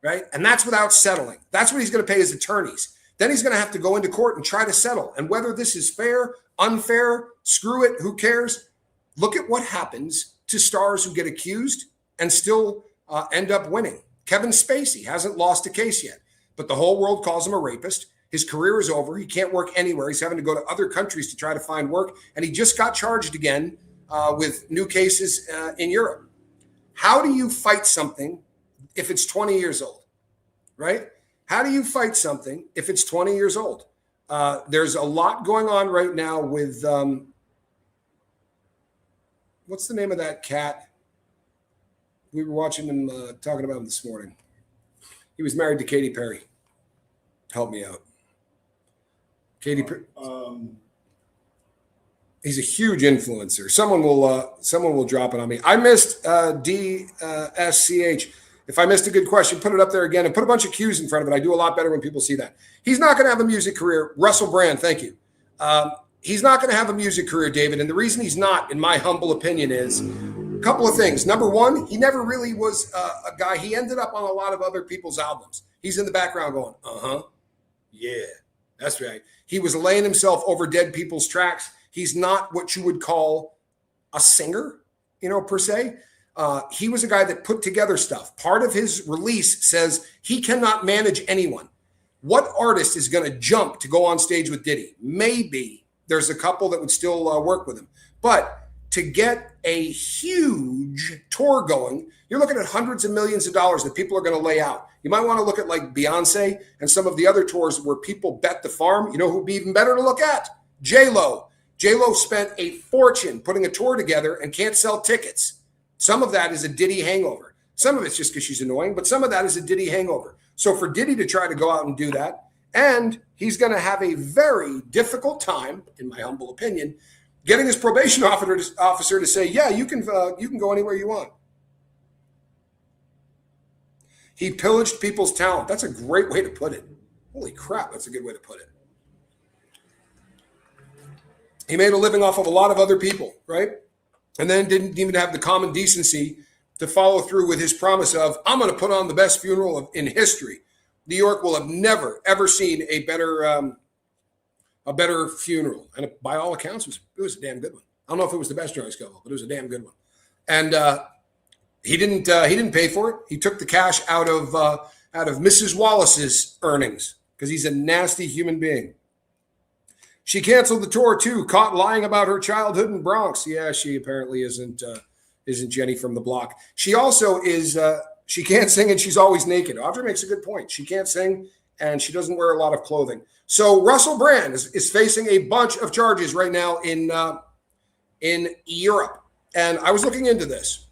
right? And that's without settling. That's what he's going to pay his attorneys. Then he's going to have to go into court and try to settle. And whether this is fair, unfair, screw it, who cares? Look at what happens to stars who get accused and still end up winning. Kevin Spacey hasn't lost a case yet, but the whole world calls him a rapist. His career is over. He can't work anywhere. He's having to go to other countries to try to find work. And he just got charged again with new cases in Europe. How do you fight something if it's 20 years old, right? How do you fight something if it's 20 years old? There's a lot going on right now with, what's the name of that cat? We were watching him, talking about him this morning. He was married to Katy Perry. Help me out. Katy Perry. He's a huge influencer. Someone will drop it on me. I missed DSCH. If I missed a good question, put it up there again and put a bunch of Q's in front of it. I do a lot better when people see that. He's not going to have a music career. Russell Brand, thank you. He's not going to have a music career, David. And the reason he's not, in my humble opinion, is a couple of things. Number one, he never really was a guy. He ended up on a lot of other people's albums. He's in the background going, yeah, that's right. He was laying himself over dead people's tracks. He's not what you would call a singer, per se. He was a guy that put together stuff. Part of his release says he cannot manage anyone. What artist is going to jump to go on stage with Diddy? Maybe there's a couple that would still work with him. But to get a huge tour going, you're looking at hundreds of millions of dollars that people are going to lay out. You might want to look at like Beyonce and some of the other tours where people bet the farm. You know who would be even better to look at? J-Lo. J-Lo spent a fortune putting a tour together and can't sell tickets. Some of that is a Diddy hangover. Some of it's just because she's annoying, but some of that is a Diddy hangover. So for Diddy to try to go out and do that, and he's going to have a very difficult time, in my humble opinion, getting his probation officer to say, yeah, you can go anywhere you want. He pillaged people's talent. That's a great way to put it. Holy crap, that's a good way to put it. He made a living off of a lot of other people, right? And then didn't even have the common decency to follow through with his promise of, I'm going to put on the best funeral in history. New York will have never, ever seen a better funeral. And by all accounts, it was a damn good one. I don't know if it was the best Johnny Scoville, but it was a damn good one. And he didn't pay for it. He took the cash out of Mrs. Wallace's earnings because he's a nasty human being. She canceled the tour too, caught lying about her childhood in Bronx. Yeah, she apparently isn't isn't Jenny from the block. She also is, she can't sing and she's always naked. Audrey makes a good point. She can't sing and she doesn't wear a lot of clothing. So Russell Brand is facing a bunch of charges right now in Europe. And I was looking into this.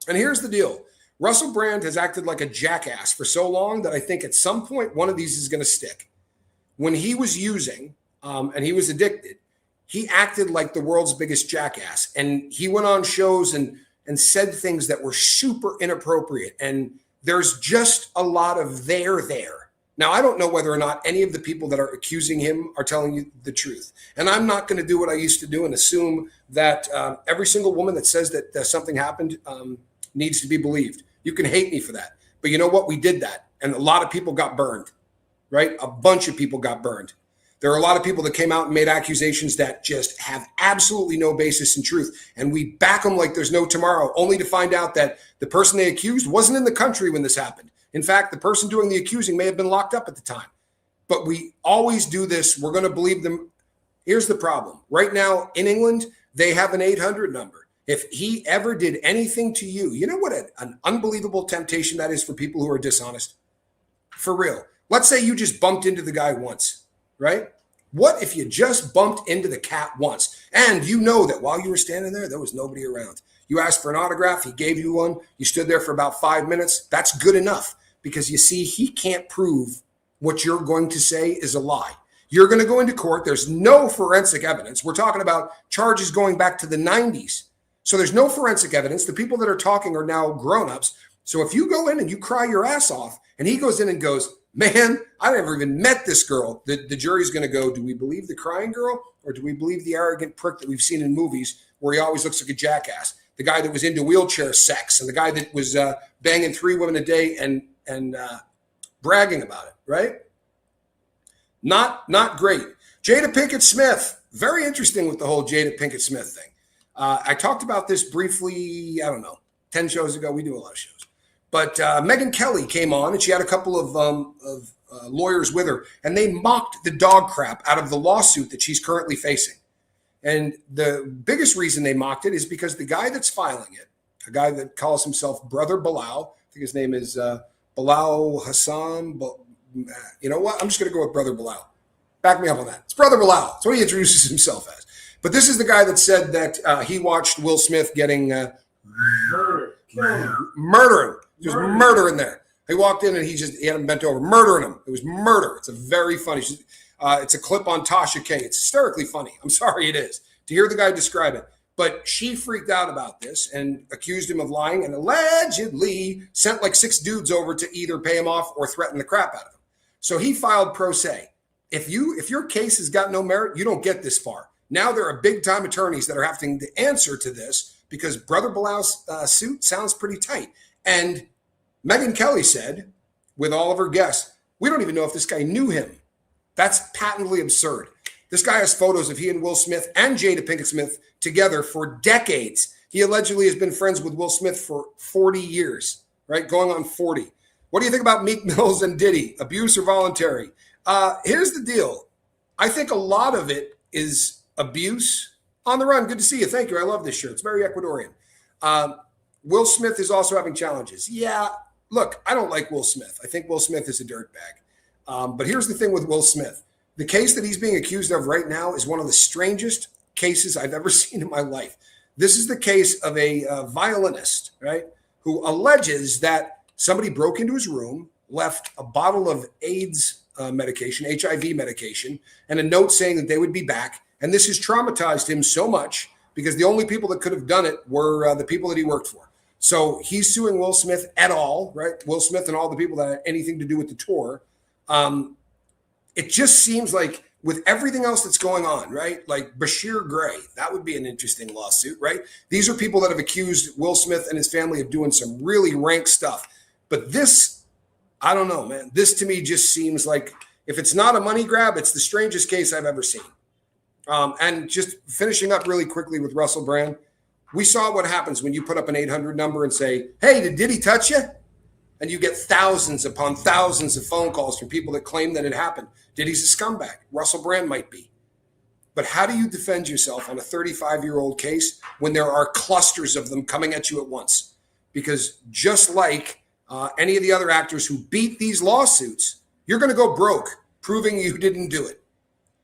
And here's the deal. Russell Brand has acted like a jackass for so long that I think at some point one of these is going to stick. When he was using and he was addicted, he acted like the world's biggest jackass. And he went on shows and said things that were super inappropriate. And there's just a lot of there. Now, I don't know whether or not any of the people that are accusing him are telling you the truth. And I'm not going to do what I used to do and assume that every single woman that says that something happened needs to be believed. You can hate me for that. But you know what? We did that. And a lot of people got burned, right? A bunch of people got burned. There are a lot of people that came out and made accusations that just have absolutely no basis in truth. And we back them like there's no tomorrow, only to find out that the person they accused wasn't in the country when this happened. In fact, the person doing the accusing may have been locked up at the time. But we always do this. We're going to believe them. Here's the problem. Right now in England, they have an 800 number. If he ever did anything to you, you know what an unbelievable temptation that is for people who are dishonest? For real. Let's say you just bumped into the guy once, right? What if you just bumped into the cat once and you know that while you were standing there was nobody around? You asked for an autograph. He gave you one. You stood there for about 5 minutes. That's good enough because you see, he can't prove what you're going to say is a lie. You're going to go into court. There's no forensic evidence. We're talking about charges going back to the 90s. So there's no forensic evidence. The people that are talking are now grown-ups. So if you go in and you cry your ass off and he goes in and goes, man, I never even met this girl. The jury's going to go, do we believe the crying girl or do we believe the arrogant prick that we've seen in movies where he always looks like a jackass? The guy that was into wheelchair sex and the guy that was banging 3 women a day and bragging about it, right? Not great. Jada Pinkett Smith, very interesting with the whole Jada Pinkett Smith thing. I talked about this briefly, I don't know, 10 shows ago. We do a lot of shows. But Megyn Kelly came on and she had a couple of lawyers with her and they mocked the dog crap out of the lawsuit that she's currently facing. And the biggest reason they mocked it is because the guy that's filing it, a guy that calls himself Brother Bilal, I think his name is Bilal Hassan. You know what? I'm just going to go with Brother Bilal. Back me up on that. It's Brother Bilal. That's what he introduces himself as. But this is the guy that said that he watched Will Smith getting murdering. There's murder in there. He walked in and he had him bent over, murdering him. It was murder. It's a very funny. It's a clip on Tasha K. It's hysterically funny. I'm sorry, it is to hear the guy describe it. But she freaked out about this and accused him of lying and allegedly sent like 6 dudes over to either pay him off or threaten the crap out of him. So he filed pro se. If your case has got no merit, you don't get this far. Now there are big time attorneys that are having to answer to this because Brother Bilal's suit sounds pretty tight. And Megyn Kelly said, with all of her guests, we don't even know if this guy knew him. That's patently absurd. This guy has photos of he and Will Smith and Jada Pinkett Smith together for decades. He allegedly has been friends with Will Smith for 40 years, right? Going on 40. What do you think about Meek Mills and Diddy? Abuse or voluntary? Here's the deal. I think a lot of it is abuse. On the Run, good to see you. Thank you. I love this shirt. It's very Ecuadorian. Will Smith is also having challenges. Yeah, look, I don't like Will Smith. I think Will Smith is a dirtbag. But here's the thing with Will Smith. The case that he's being accused of right now is one of the strangest cases I've ever seen in my life. This is the case of a violinist, right, who alleges that somebody broke into his room, left a bottle of AIDS medication, HIV medication, and a note saying that they would be back. And this has traumatized him so much because the only people that could have done it were the people that he worked for. So he's suing Will Smith et al., right? Will Smith and all the people that had anything to do with the tour. It just seems like with everything else that's going on, right? Like Bashir Gray, that would be an interesting lawsuit, right? These are people that have accused Will Smith and his family of doing some really rank stuff. But this, I don't know, man. This to me just seems like if it's not a money grab, it's the strangest case I've ever seen. And just finishing up really quickly with Russell Brand, we saw what happens when you put up an 800 number and say, hey, did he touch you? And you get thousands upon thousands of phone calls from people that claim that it happened. Diddy's a scumbag. Russell Brand might be. But how do you defend yourself on a 35-year-old case when there are clusters of them coming at you at once? Because just like any of the other actors who beat these lawsuits, you're going to go broke proving you didn't do it.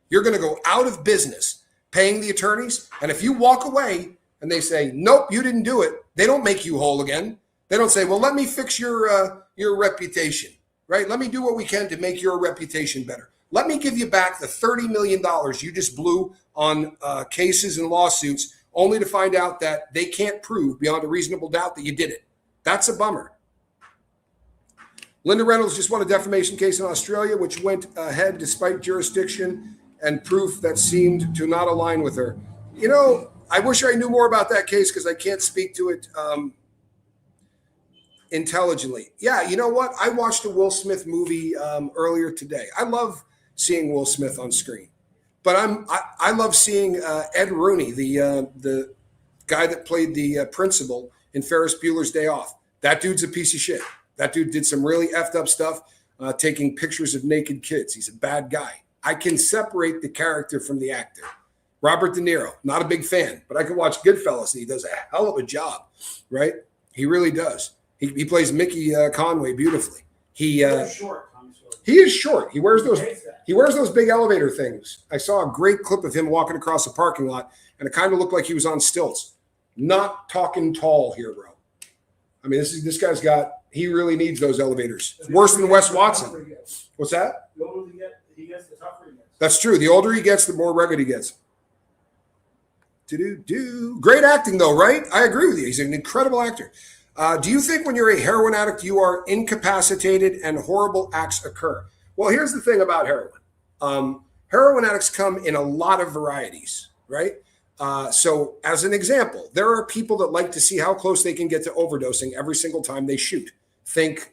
You're going to go out of business paying the attorneys. And if you walk away and they say, nope, you didn't do it, they don't make you whole again. They don't say, well, let me fix your reputation, right? Let me do what we can to make your reputation better. Let me give you back the $30 million you just blew on cases and lawsuits, only to find out that they can't prove beyond a reasonable doubt that you did it. That's a bummer. Linda Reynolds just won a defamation case in Australia, which went ahead despite jurisdiction and proof that seemed to not align with her. You know, I wish I knew more about that case because I can't speak to it intelligently. Yeah, you know what? I watched a Will Smith movie earlier today. I love seeing Will Smith on screen, but I love seeing Ed Rooney, the guy that played the principal in Ferris Bueller's Day Off. That dude's a piece of shit. That dude did some really effed up stuff, taking pictures of naked kids. He's a bad guy. I can separate the character from the actor. Robert De Niro, not a big fan, but I can watch Goodfellas, and he does a hell of a job, right? He really does. He plays Mickey Conway beautifully. He is short. He wears those big elevator things. I saw a great clip of him walking across a parking lot, and it kind of looked like he was on stilts. Not talking tall here, bro. I mean, this guy's got. He really needs those elevators. Worse than Wes Watson. What's that? The older he gets, the tougher he gets. That's true. The older he gets, the more rugged he gets. Great acting, though, right? I agree with you. He's an incredible actor. Do you think when you're a heroin addict, you are incapacitated and horrible acts occur? Well, here's the thing about heroin. Heroin addicts come in a lot of varieties, right? So as an example, there are people that like to see how close they can get to overdosing every single time they shoot. Think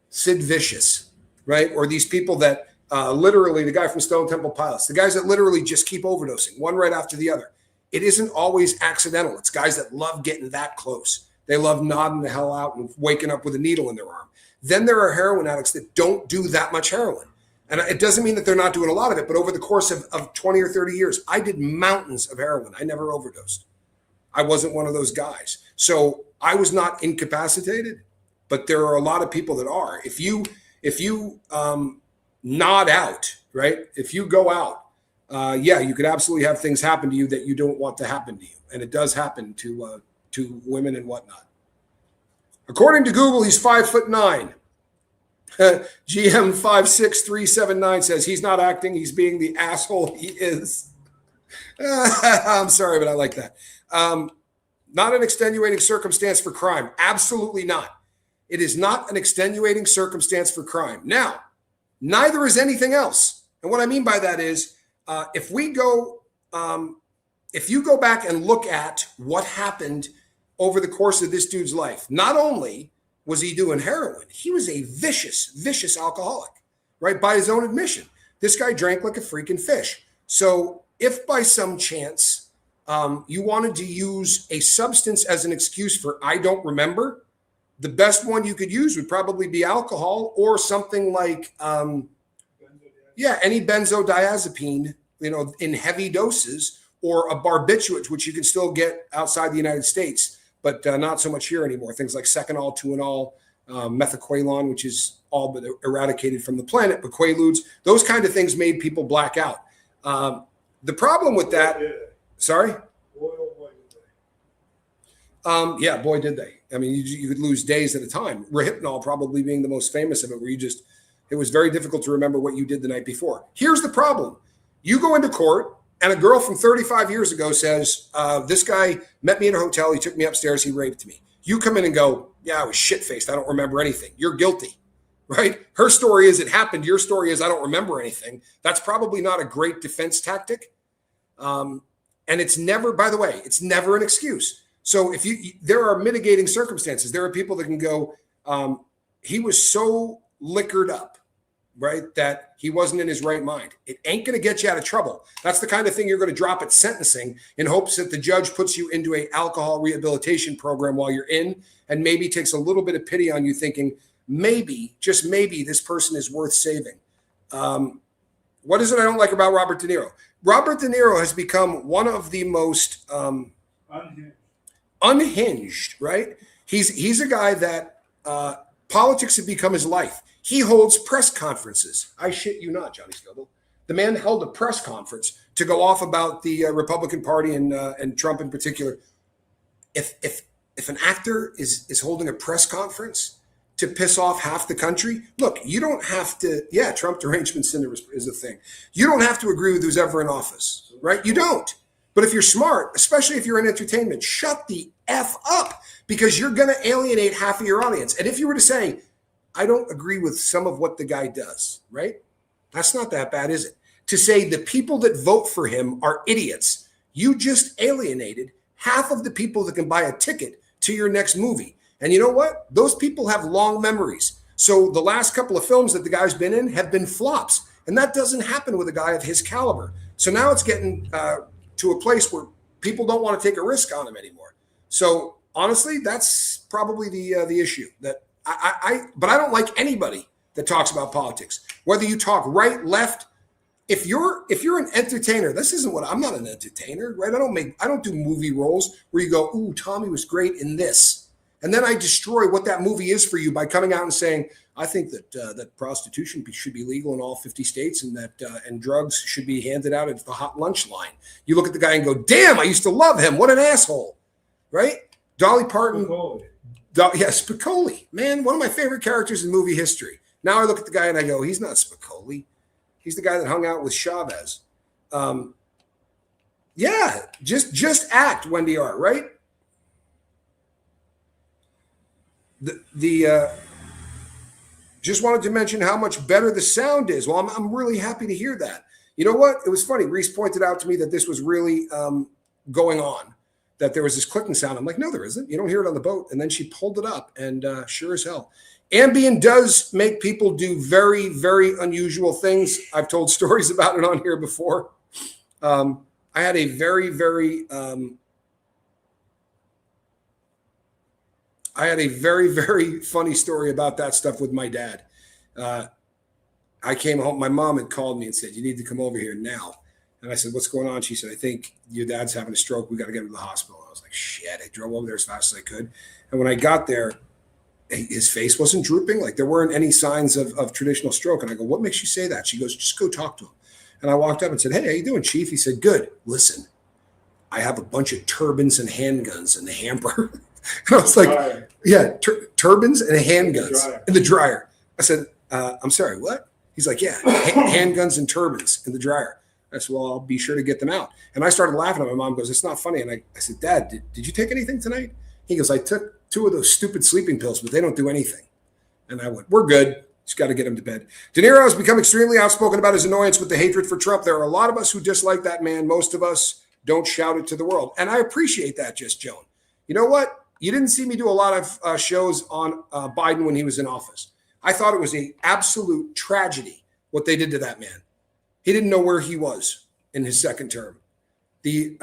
Sid Vicious, right? Or these people that literally, the guy from Stone Temple Pilots, the guys that literally just keep overdosing, one right after the other. It isn't always accidental. It's guys that love getting that close. They love nodding the hell out and waking up with a needle in their arm. Then there are heroin addicts that don't do that much heroin. And it doesn't mean that they're not doing a lot of it, but over the course of 20 or 30 years, I did mountains of heroin. I never overdosed. I wasn't one of those guys. So I was not incapacitated, but there are a lot of people that are. If you nod out, right? If you go out, you could absolutely have things happen to you that you don't want to happen to you. And it does happen to women and whatnot. According to Google, he's 5'9". GM 56379 says he's not acting. He's being the asshole he is. I'm sorry, but I like that. Not an extenuating circumstance for crime. Absolutely not. It is not an extenuating circumstance for crime. Now, neither is anything else. And what I mean by that is, if you go back and look at what happened over the course of this dude's life, not only was he doing heroin, he was a vicious alcoholic, right? By his own admission. This guy drank like a freaking fish. So if by some chance you wanted to use a substance as an excuse for I don't remember, the best one you could use would probably be alcohol or something like, any benzodiazepine, in heavy doses, or a barbiturate, which you can still get outside the United States, but not so much here anymore. Things like Seconal, Tuinal, methaqualone, which is all but eradicated from the planet, but Quaaludes, those kind of things made people black out. The problem with that, sorry? Boy, did they. I mean, you could lose days at a time. Rohypnol probably being the most famous of it, where it was very difficult to remember what you did the night before. Here's the problem. You go into court, and a girl from 35 years ago says, this guy met me in a hotel. He took me upstairs. He raped me. You come in and go, yeah, I was shit-faced. I don't remember anything. You're guilty, right? Her story is it happened. Your story is I don't remember anything. That's probably not a great defense tactic. And it's never, by the way, it's never an excuse. So there are mitigating circumstances. There are people that can go, he was so liquored up, right, that he wasn't in his right mind. It ain't going to get you out of trouble. That's the kind of thing you're going to drop at sentencing in hopes that the judge puts you into a alcohol rehabilitation program while you're in, and maybe takes a little bit of pity on you, thinking maybe, just maybe, this person is worth saving. What is it I don't like about Robert De Niro? Robert De Niro has become one of the most unhinged, right? He's a guy that politics have become his life. He holds press conferences. I shit you not, Johnny Scoble. The man held a press conference to go off about the Republican Party and Trump in particular. If an actor is holding a press conference to piss off half the country, look, you don't have to. Yeah, Trump derangement syndrome is a thing. You don't have to agree with who's ever in office, right? You don't. But if you're smart, especially if you're in entertainment, shut the F up, because you're going to alienate half of your audience. And if you were to say, I don't agree with some of what the guy does, right? That's not that bad, is it? To say the people that vote for him are idiots, you just alienated half of the people that can buy a ticket to your next movie. And you know what? Those people have long memories. So the last couple of films that the guy's been in have been flops. And that doesn't happen with a guy of his caliber. So now it's getting to a place where people don't want to take a risk on him anymore. So honestly, that's probably the issue. That but I don't like anybody that talks about politics. Whether you talk right, left, if you're an entertainer, this isn't what I'm not an entertainer, right? I don't do movie roles where you go, ooh, Tommy was great in this. And then I destroy what that movie is for you by coming out and saying, I think that prostitution should be legal in all 50 states, and that and drugs should be handed out at the hot lunch line. You look at the guy and go, damn, I used to love him. What an asshole, right? Dolly Parton. Spicoli, man, one of my favorite characters in movie history. Now I look at the guy and I go, he's not Spicoli. He's the guy that hung out with Chavez. Yeah, just act, Wendy R., right? Just wanted to mention how much better the sound is. Well, I'm really happy to hear that. You know what? It was funny. Reese pointed out to me that this was really going on, that there was this clicking sound. I'm like, no, there isn't. You don't hear it on the boat. And then she pulled it up, and sure as hell. Ambien does make people do very, very unusual things. I've told stories about it on here before. I had a very, very funny story about that stuff with my dad. I came home. My mom had called me and said, you need to come over here now. And I said, what's going on? She said, I think your dad's having a stroke. We got to get him to the hospital. I was like, shit. I drove over there as fast as I could. And when I got there, his face wasn't drooping. Like there weren't any signs of traditional stroke. And I go, what makes you say that? She goes, just go talk to him. And I walked up and said, hey, how you doing, Chief? He said, good. Listen, I have a bunch of turbans and handguns in the hamper. And I was like, yeah, turbans and handguns in the dryer. I said, I'm sorry, what? He's like, yeah, handguns and turbans in the dryer. I said, well, I'll be sure to get them out. And I started laughing at my mom. Goes, it's not funny. And I said, Dad, did you take anything tonight? He goes, I took 2 of those stupid sleeping pills, but they don't do anything. And I went, we're good. Just got to get him to bed. De Niro has become extremely outspoken about his annoyance with the hatred for Trump. There are a lot of us who dislike that man. Most of us don't shout it to the world. And I appreciate that, Just Joan. You know what? You didn't see me do a lot of shows on Biden when he was in office. I thought it was an absolute tragedy what they did to that man. He didn't know where he was in his second term. The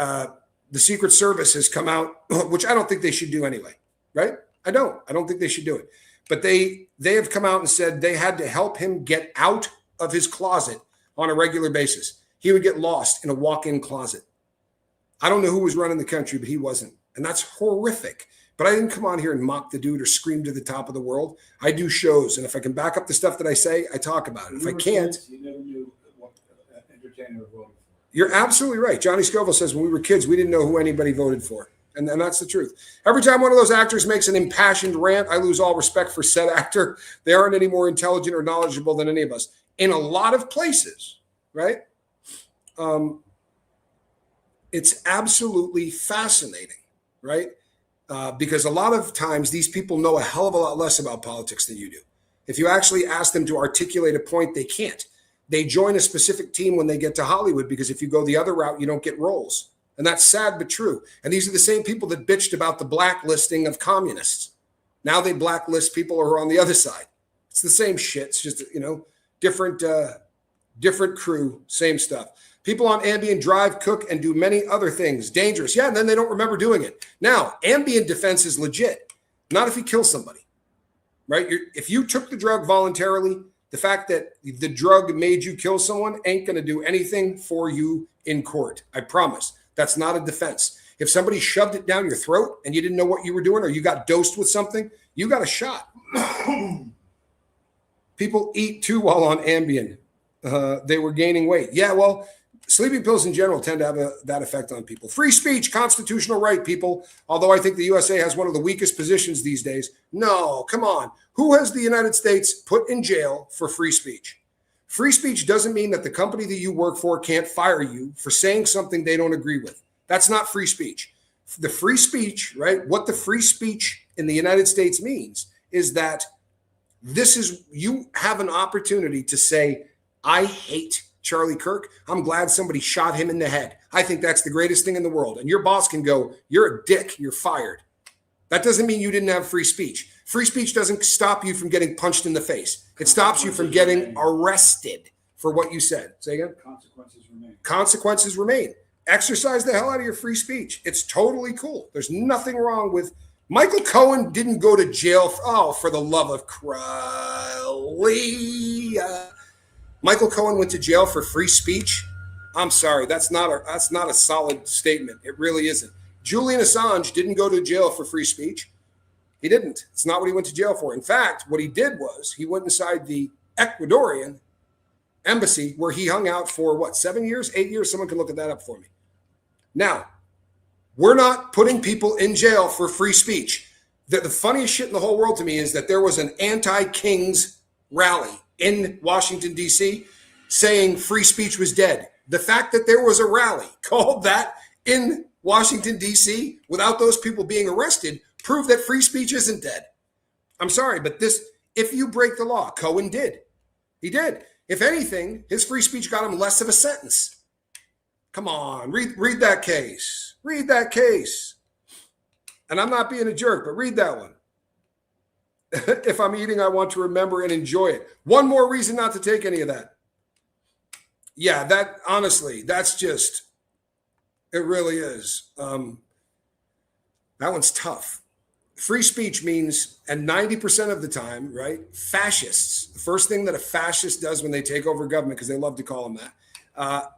Secret Service has come out, which I don't think they should do anyway, right? I don't think they should do it. But they have come out and said they had to help him get out of his closet on a regular basis. He would get lost in a walk-in closet. I don't know who was running the country, but he wasn't. And that's horrific. But I didn't come on here and mock the dude or scream to the top of the world. I do shows. And if I can back up the stuff that I say, I talk about it. If I can't. You never knew what entertainer voted for. You're absolutely right. Johnny Scoville says when we were kids, we didn't know who anybody voted for. And that's the truth. Every time one of those actors makes an impassioned rant, I lose all respect for said actor. They aren't any more intelligent or knowledgeable than any of us. In a lot of places, right? It's absolutely fascinating, right? Because a lot of times these people know a hell of a lot less about politics than you do. If you actually ask them to articulate a point, they can't. They join a specific team when they get to Hollywood, because if you go the other route, you don't get roles. And that's sad but true. And these are the same people that bitched about the blacklisting of communists. Now they blacklist people who are on the other side. It's the same shit. It's just, different crew, same stuff. People on Ambien drive, cook, and do many other things. Dangerous. Yeah, and then they don't remember doing it. Now, Ambien defense is legit. Not if you kill somebody, right? If you took the drug voluntarily, The fact that the drug made you kill someone ain't going to do anything for you in court. I promise. That's not a defense. If somebody shoved it down your throat and you didn't know what you were doing, or you got dosed with something, you got a shot. People eat too while on Ambien. They were gaining weight. Yeah, well, sleeping pills in general tend to have that effect on people. Free speech, constitutional right, people. Although I think the USA has one of the weakest positions these days. No, come on. Who has the United States put in jail for free speech? Free speech doesn't mean that the company that you work for can't fire you for saying something they don't agree with. That's not free speech. The free speech, right? What the free speech in the United States means is that you have an opportunity to say, I hate Charlie Kirk. I'm glad somebody shot him in the head. I think that's the greatest thing in the world. And your boss can go, you're a dick, you're fired. That doesn't mean you didn't have free speech. Free speech doesn't stop you from getting punched in the face. It stops you from getting arrested for what you said. Say again? Consequences remain. Consequences remain. Exercise the hell out of your free speech. It's totally cool. There's nothing wrong with Michael Cohen didn't go to jail. For the love of Christ. Michael Cohen went to jail for free speech. I'm sorry. That's not a solid statement. It really isn't. Julian Assange didn't go to jail for free speech. He didn't. It's not what he went to jail for. In fact, what he did was he went inside the Ecuadorian embassy where he hung out for 7 years, 8 years? Someone can look at that up for me. Now, we're not putting people in jail for free speech. The funniest shit in the whole world to me is that there was an anti-Kings rally in Washington, D.C. saying free speech was dead. The fact that there was a rally called that in Washington, D.C. without those people being arrested proved that free speech isn't dead. I'm sorry, but if you break the law, Cohen did. He did. If anything, his free speech got him less of a sentence. Come on, read that case. Read that case. And I'm not being a jerk, but read that one. If I'm eating, I want to remember and enjoy it. One more reason not to take any of that. Yeah, honestly, that's just, it really is. That one's tough. Free speech means, and 90% of the time, right, fascists, the first thing that a fascist does when they take over government, because they love to call them that,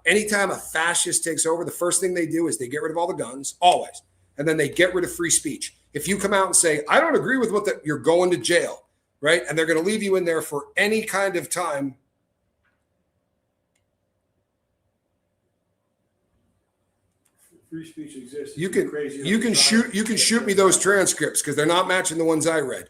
anytime a fascist takes over, the first thing they do is they get rid of all the guns, always, and then they get rid of free speech. If you come out and say, I don't agree with you're going to jail, right, and they're going to leave you in there for any kind of time. Free speech exists. You can shoot me those transcripts because they're not matching the ones I read.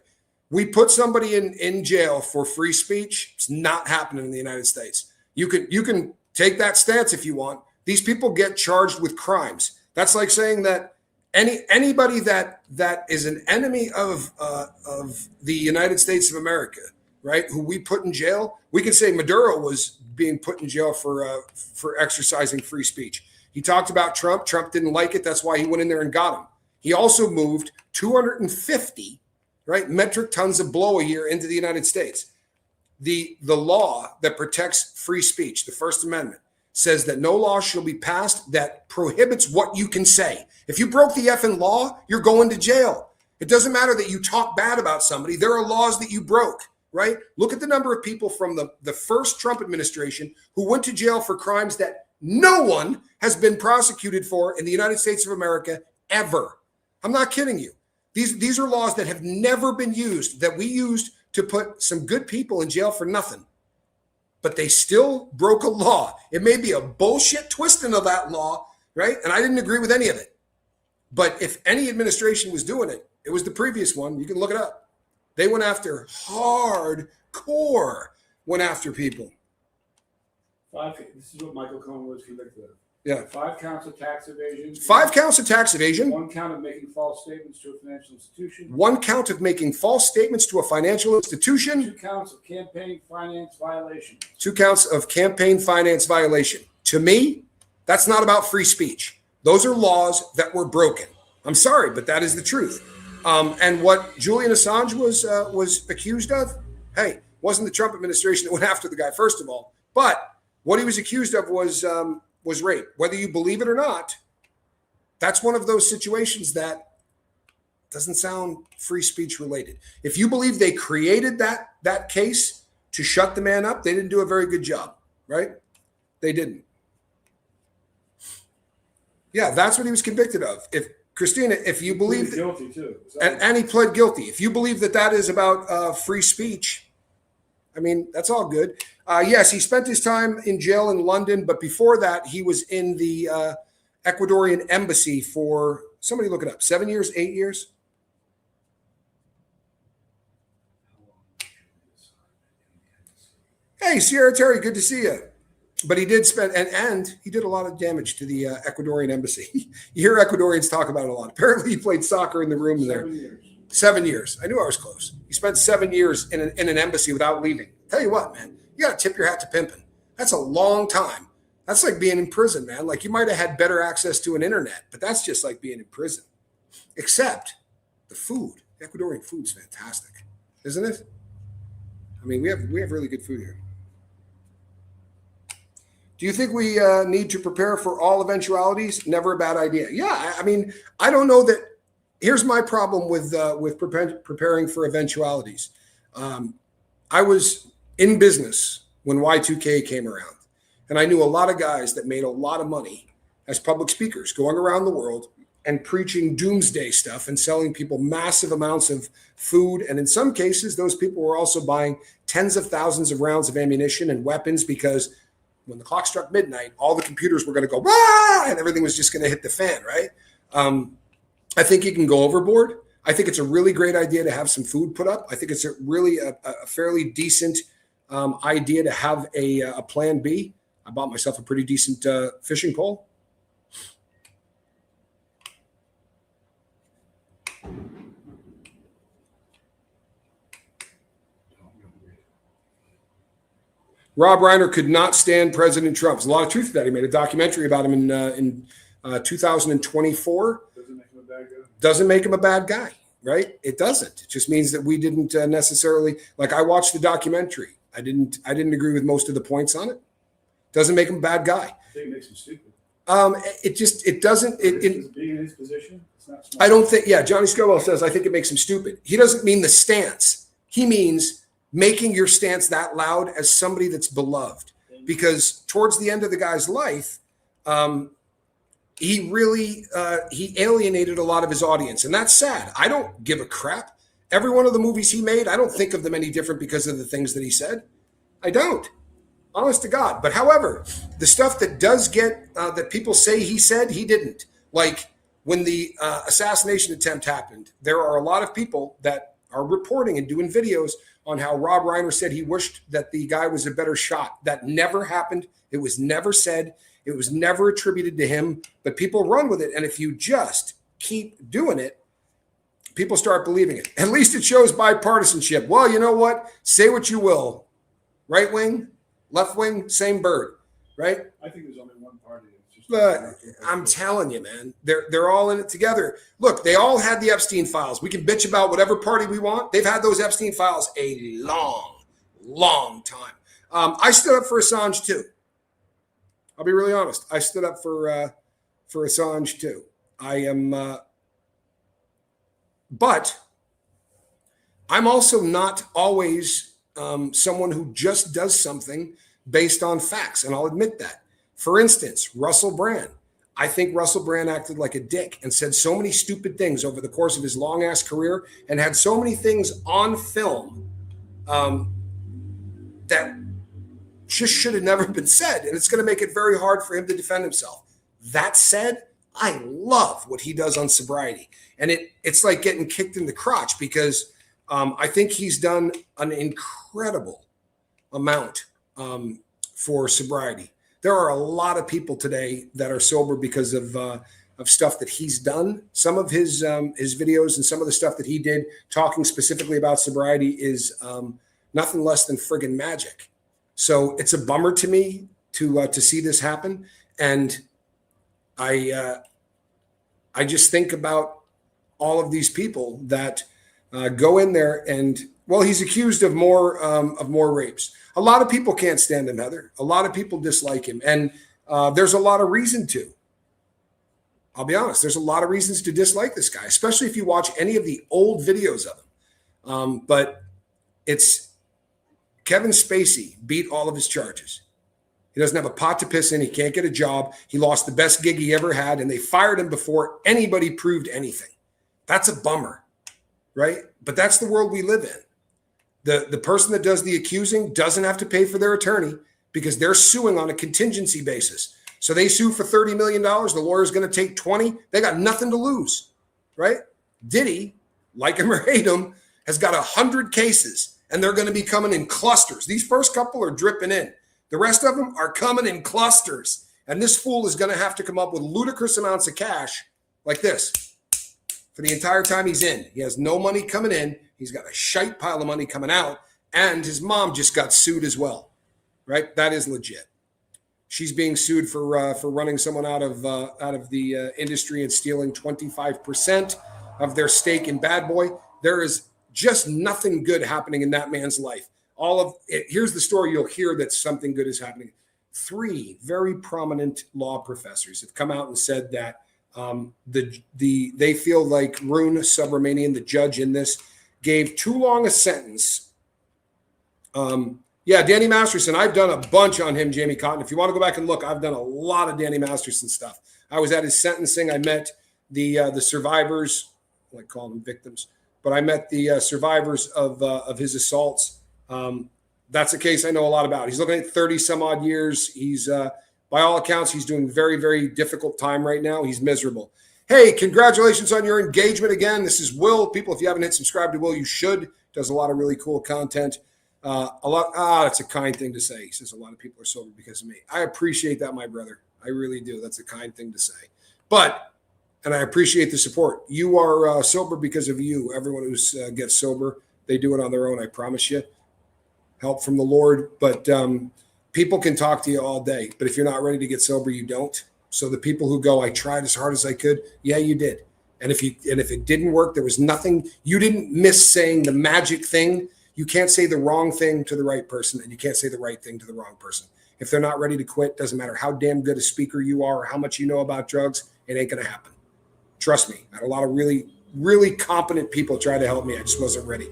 We put somebody in jail for free speech. It's not happening in the United States. You can take that stance if you want. These people get charged with crimes. That's like saying that anybody that is an enemy of the United States of America, right, who we put in jail, we can say Maduro was being put in jail for exercising free speech. He talked about Trump. Trump didn't like it. That's why he went in there and got him. He also moved 250, right, metric tons of blow a year into the United States. The law that protects free speech, the First Amendment, says that no law shall be passed that prohibits what you can say. If you broke the effing law, you're going to jail. It doesn't matter that you talk bad about somebody. There are laws that you broke, right? Look at the number of people from the first Trump administration who went to jail for crimes that no one has been prosecuted for in the United States of America ever. I'm not kidding you. These are laws that have never been used, that we used to put some good people in jail for nothing. But they still broke a law. It may be a bullshit twisting of that law, right? And I didn't agree with any of it. But if any administration was doing it, it was the previous one. You can look it up. They went after went after people. This is what Michael Cohen was convicted of. Yeah. 5 counts of tax evasion. 5 counts of tax evasion. 1 count of making false statements to a financial institution. 1 count of making false statements to a financial institution. 2 counts of campaign finance violation. 2 counts of campaign finance violation. To me, that's not about free speech. Those are laws that were broken. I'm sorry, but that is the truth. And what Julian Assange was accused of, hey, wasn't the Trump administration that went after the guy, first of all. But what he was accused of was rape. Whether you believe it or not, that's one of those situations that doesn't sound free speech related. If you believe they created that case to shut the man up, they didn't do a very good job, right? They didn't. Yeah, that's what he was convicted of. If Christina, if you believe guilty too, and he pled guilty. If you believe that that is about free speech, I mean, that's all good. Yes, he spent his time in jail in London, but before that, he was in the Ecuadorian embassy for, somebody look it up, 7 years, 8 years? Hey, Sierra Terry, good to see you. But he did spend, and he did a lot of damage to the Ecuadorian embassy. You hear Ecuadorians talk about it a lot. Apparently, he played soccer in the room there. 7 years. 7 years. I knew I was close. He spent 7 years in an embassy without leaving. Tell you what, man, you got to tip your hat to pimping. That's a long time. That's like being in prison, man. Like, you might have had better access to an internet, but that's just like being in prison. Except the food. The Ecuadorian food's fantastic, isn't it? I mean, we have really good food here. Do you think we need to prepare for all eventualities? Never a bad idea. Yeah, I mean, I don't know that. Here's my problem with preparing for eventualities. I was in business when Y2K came around, and I knew a lot of guys that made a lot of money as public speakers, going around the world and preaching doomsday stuff and selling people massive amounts of food. And in some cases, those people were also buying tens of thousands of rounds of ammunition and weapons, because when the clock struck midnight, all the computers were going to go, "Wah!" and everything was just going to hit the fan, right? I think you can go overboard. I think it's a really great idea to have some food put up. I think it's a fairly decent idea to have a plan B. I bought myself a pretty decent fishing pole. Rob Reiner could not stand President Trump. There's a lot of truth to that. He made a documentary about him in 2024. Doesn't make him a bad guy, right? It doesn't. It just means that we didn't necessarily, like, I watched the documentary. I didn't agree with most of the points on it. Doesn't make him a bad guy. I think it makes him stupid. It doesn't. Being in his position, it's not smart. I don't think. Yeah, Johnny Scoville says I think it makes him stupid. He doesn't mean the stance. He means making your stance that loud as somebody that's beloved. Because towards the end of the guy's life, he really he alienated a lot of his audience, and that's sad. I don't give a crap. Every one of the movies he made, I don't think of them any different because of the things that he said. I don't. Honest to God. But however, the stuff that does get that people say he said, he didn't. Like when the assassination attempt happened, there are a lot of people that are reporting and doing videos on how Rob Reiner said he wished that the guy was a better shot. That never happened. It was never said. It was never attributed to him. But people run with it. And if you just keep doing it, people start believing it. At least it shows bipartisanship. Well, you know what? Say what you will. Right wing, left wing, same bird, right? I think there's only one party. But I'm telling you, man, they're all in it together. Look, they all had the Epstein files. We can bitch about whatever party we want. They've had those Epstein files a long, long time. I stood up for Assange too. I'll be really honest. I stood up for Assange too. I am, but I'm also not always someone who just does something based on facts, and I'll admit that. For instance, Russell Brand. I think Russell Brand acted like a dick and said so many stupid things over the course of his long-ass career and had so many things on film that just should have never been said. And it's going to make it very hard for him to defend himself. That said, I love what he does on sobriety. And it's like getting kicked in the crotch because I think he's done an incredible amount for sobriety. There are a lot of people today that are sober because of stuff that he's done. Some of his videos and some of the stuff that he did talking specifically about sobriety is nothing less than friggin' magic. So it's a bummer to me to see this happen. And I just think about all of these people that go in there and, well, he's accused of more rapes. A lot of people can't stand him, Heather. A lot of people dislike him. And there's a lot of reason to. I'll be honest. There's a lot of reasons to dislike this guy, especially if you watch any of the old videos of him. But Kevin Spacey beat all of his charges. He doesn't have a pot to piss in. He can't get a job. He lost the best gig he ever had, and they fired him before anybody proved anything. That's a bummer, right? But that's the world we live in. The person that does the accusing doesn't have to pay for their attorney because they're suing on a contingency basis. So they sue for $30 million. The lawyer's going to take 20. They got nothing to lose, right? Diddy, like him or hate him, has got 100 cases, and they're going to be coming in clusters. These first couple are dripping in. The rest of them are coming in clusters. And this fool is going to have to come up with ludicrous amounts of cash like this for the entire time he's in. He has no money coming in. He's got a shite pile of money coming out. And his mom just got sued as well, right? That is legit. She's being sued for running someone out of the industry and stealing 25% of their stake in Bad Boy. There is just nothing good happening in that man's life. All of it, here's the story you'll hear that something good is happening. 3 very prominent law professors have come out and said that they feel like Rune Subramanian, the judge in this, gave too long a sentence. Yeah, Danny Masterson, I've done a bunch on him, Jamie Cotton. If you want to go back and look, I've done a lot of Danny Masterson stuff. I was at his sentencing. I met the survivors, I like calling them victims, but I met the survivors of his assaults. That's a case I know a lot about. He's looking at 30 some odd years. He's, by all accounts, he's doing very, very difficult time right now. He's miserable. Hey, congratulations on your engagement again. This is Will. People, if you haven't hit subscribe to Will, you should. Does a lot of really cool content. That's a kind thing to say. He says a lot of people are sober because of me. I appreciate that, my brother. I really do. That's a kind thing to say. And I appreciate the support. You are sober because of you. Everyone who gets sober, they do it on their own, I promise you. Help from the Lord. But people can talk to you all day. But if you're not ready to get sober, you don't. So the people who go, I tried as hard as I could. Yeah, you did. And if it didn't work, there was nothing. You didn't miss saying the magic thing. You can't say the wrong thing to the right person, and you can't say the right thing to the wrong person. If they're not ready to quit, doesn't matter how damn good a speaker you are or how much you know about drugs, it ain't going to happen. Trust me. I had a lot of really, really competent people try to help me. I just wasn't ready.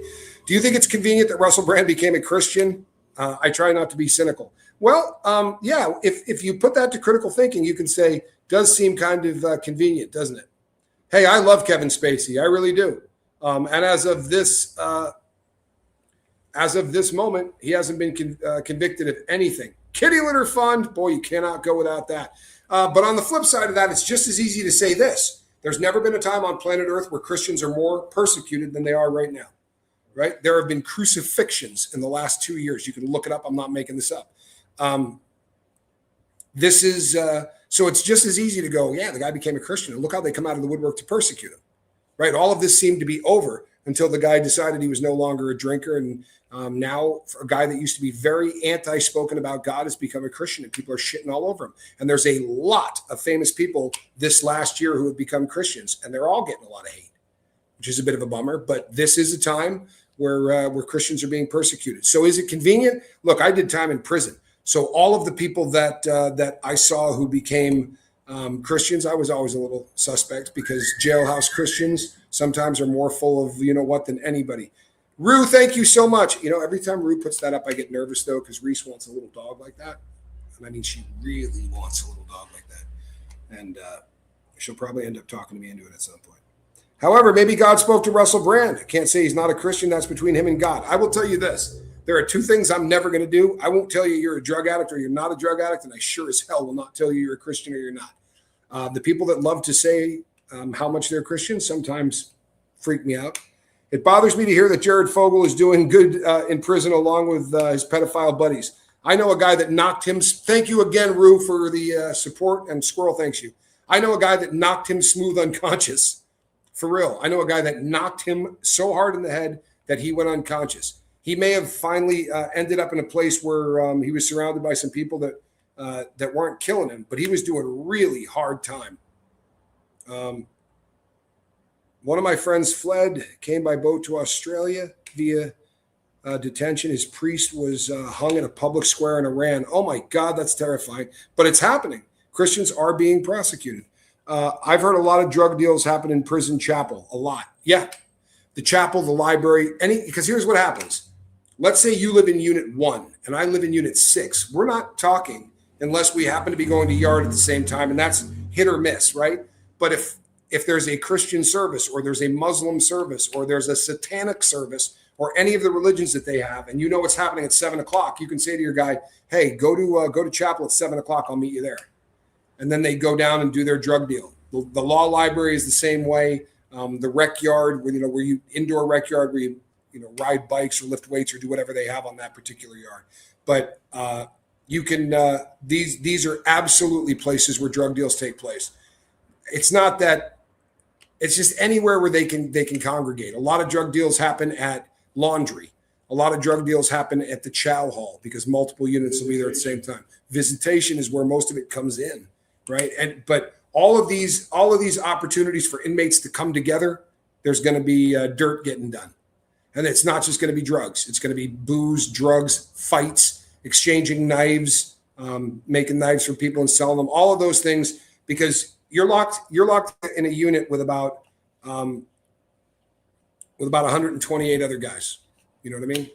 Do you think it's convenient that Russell Brand became a Christian? I try not to be cynical. Well, yeah, if you put that to critical thinking, you can say, does seem kind of convenient, doesn't it? Hey, I love Kevin Spacey. I really do. And as of this moment, he hasn't been convicted of anything. Kitty litter fund, boy, you cannot go without that. But on the flip side of that, it's just as easy to say this. There's never been a time on planet Earth where Christians are more persecuted than they are right now, right? There have been crucifixions in the last 2 years. You can look it up. I'm not making this up. This is so it's just as easy to go, yeah, the guy became a Christian. And look how they come out of the woodwork to persecute him, right? All of this seemed to be over until the guy decided he was no longer a drinker. And now a guy that used to be very anti-spoken about God has become a Christian, and people are shitting all over him. And there's a lot of famous people this last year who have become Christians, and they're all getting a lot of hate, which is a bit of a bummer. But this is a time where Christians are being persecuted. So is it convenient? Look, I did time in prison. So all of the people that I saw who became Christians, I was always a little suspect because jailhouse Christians sometimes are more full of, you know what, than anybody. Rue, thank you so much. You know, every time Rue puts that up, I get nervous, though, because Reese wants a little dog like that. And I mean, she really wants a little dog like that. And she'll probably end up talking to me into it at some point. However, maybe God spoke to Russell Brand. I can't say he's not a Christian. That's between him and God. I will tell you this. There are 2 things I'm never going to do. I won't tell you you're a drug addict or you're not a drug addict, and I sure as hell will not tell you you're a Christian or you're not. The people that love to say how much they're Christian sometimes freak me out. It bothers me to hear that Jared Fogle is doing good in prison along with his pedophile buddies. I know a guy that knocked him. Thank you again, Rue, for the support, and Squirrel thanks you. I know a guy that knocked him smooth unconscious. For real. I know a guy that knocked him so hard in the head that he went unconscious. He may have finally ended up in a place where he was surrounded by some people that weren't killing him, but he was doing a really hard time. One of my friends fled, came by boat to Australia via detention. His priest was hung in a public square in Iran. Oh my God, that's terrifying. But it's happening. Christians are being prosecuted. I've heard a lot of drug deals happen in prison chapel. A lot. Yeah. The chapel, the library, because here's what happens. let's say you live in unit 1 and I live in unit 6. We're not talking unless we happen to be going to yard at the same time, and that's hit or miss, right? But if there's a Christian service or there's a Muslim service or there's a satanic service or any of the religions that they have, and you know what's happening at 7:00, you can say to your guy, "Hey, go to chapel at 7:00. I'll meet you there." And then they go down and do their drug deal. The law library is the same way. The rec yard, where you indoor rec yard where you ride bikes or lift weights or do whatever they have on that particular yard. But you can these are absolutely places where drug deals take place. It's not that, it's just anywhere where they can congregate. A lot of drug deals happen at laundry. A lot of drug deals happen at the chow hall because multiple units will be there at the same time. Visitation is where most of it comes in, right? But all of these opportunities for inmates to come together, there's going to be dirt getting done. And it's not just going to be drugs. It's going to be booze, drugs, fights, exchanging knives, making knives for people and selling them. All of those things, because you're locked in a unit with about 128 other guys. You know what I mean?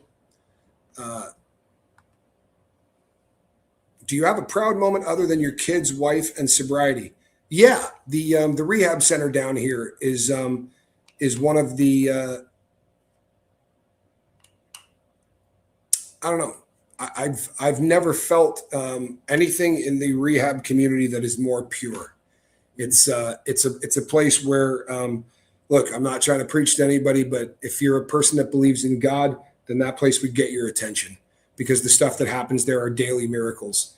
Do you have a proud moment other than your kids, wife, and sobriety? Yeah, the rehab center down here is one of the I don't know. I've never felt anything in the rehab community that is more pure. It's a place where look, I'm not trying to preach to anybody, but if you're a person that believes in God, then that place would get your attention because the stuff that happens there are daily miracles.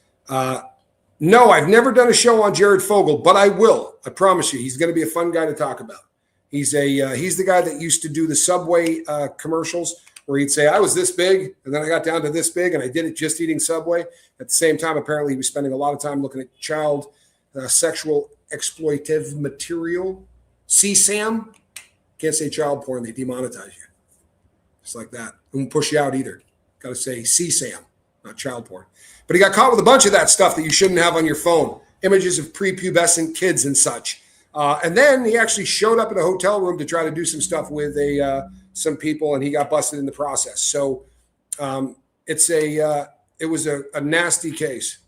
No, I've never done a show on Jared Fogle, but I will. I promise you, he's going to be a fun guy to talk about. He's the guy that used to do the Subway commercials where he'd say, I was this big, and then I got down to this big, and I did it just eating Subway. At the same time, apparently he was spending a lot of time looking at child sexual exploitative material. CSAM. Can't say child porn. They demonetize you. Just like that. It won't push you out either. Got to say CSAM, not child porn. But he got caught with a bunch of that stuff that you shouldn't have on your phone. Images of prepubescent kids and such. And then he actually showed up in a hotel room to try to do some stuff with some people, and he got busted in the process. So it was a nasty case.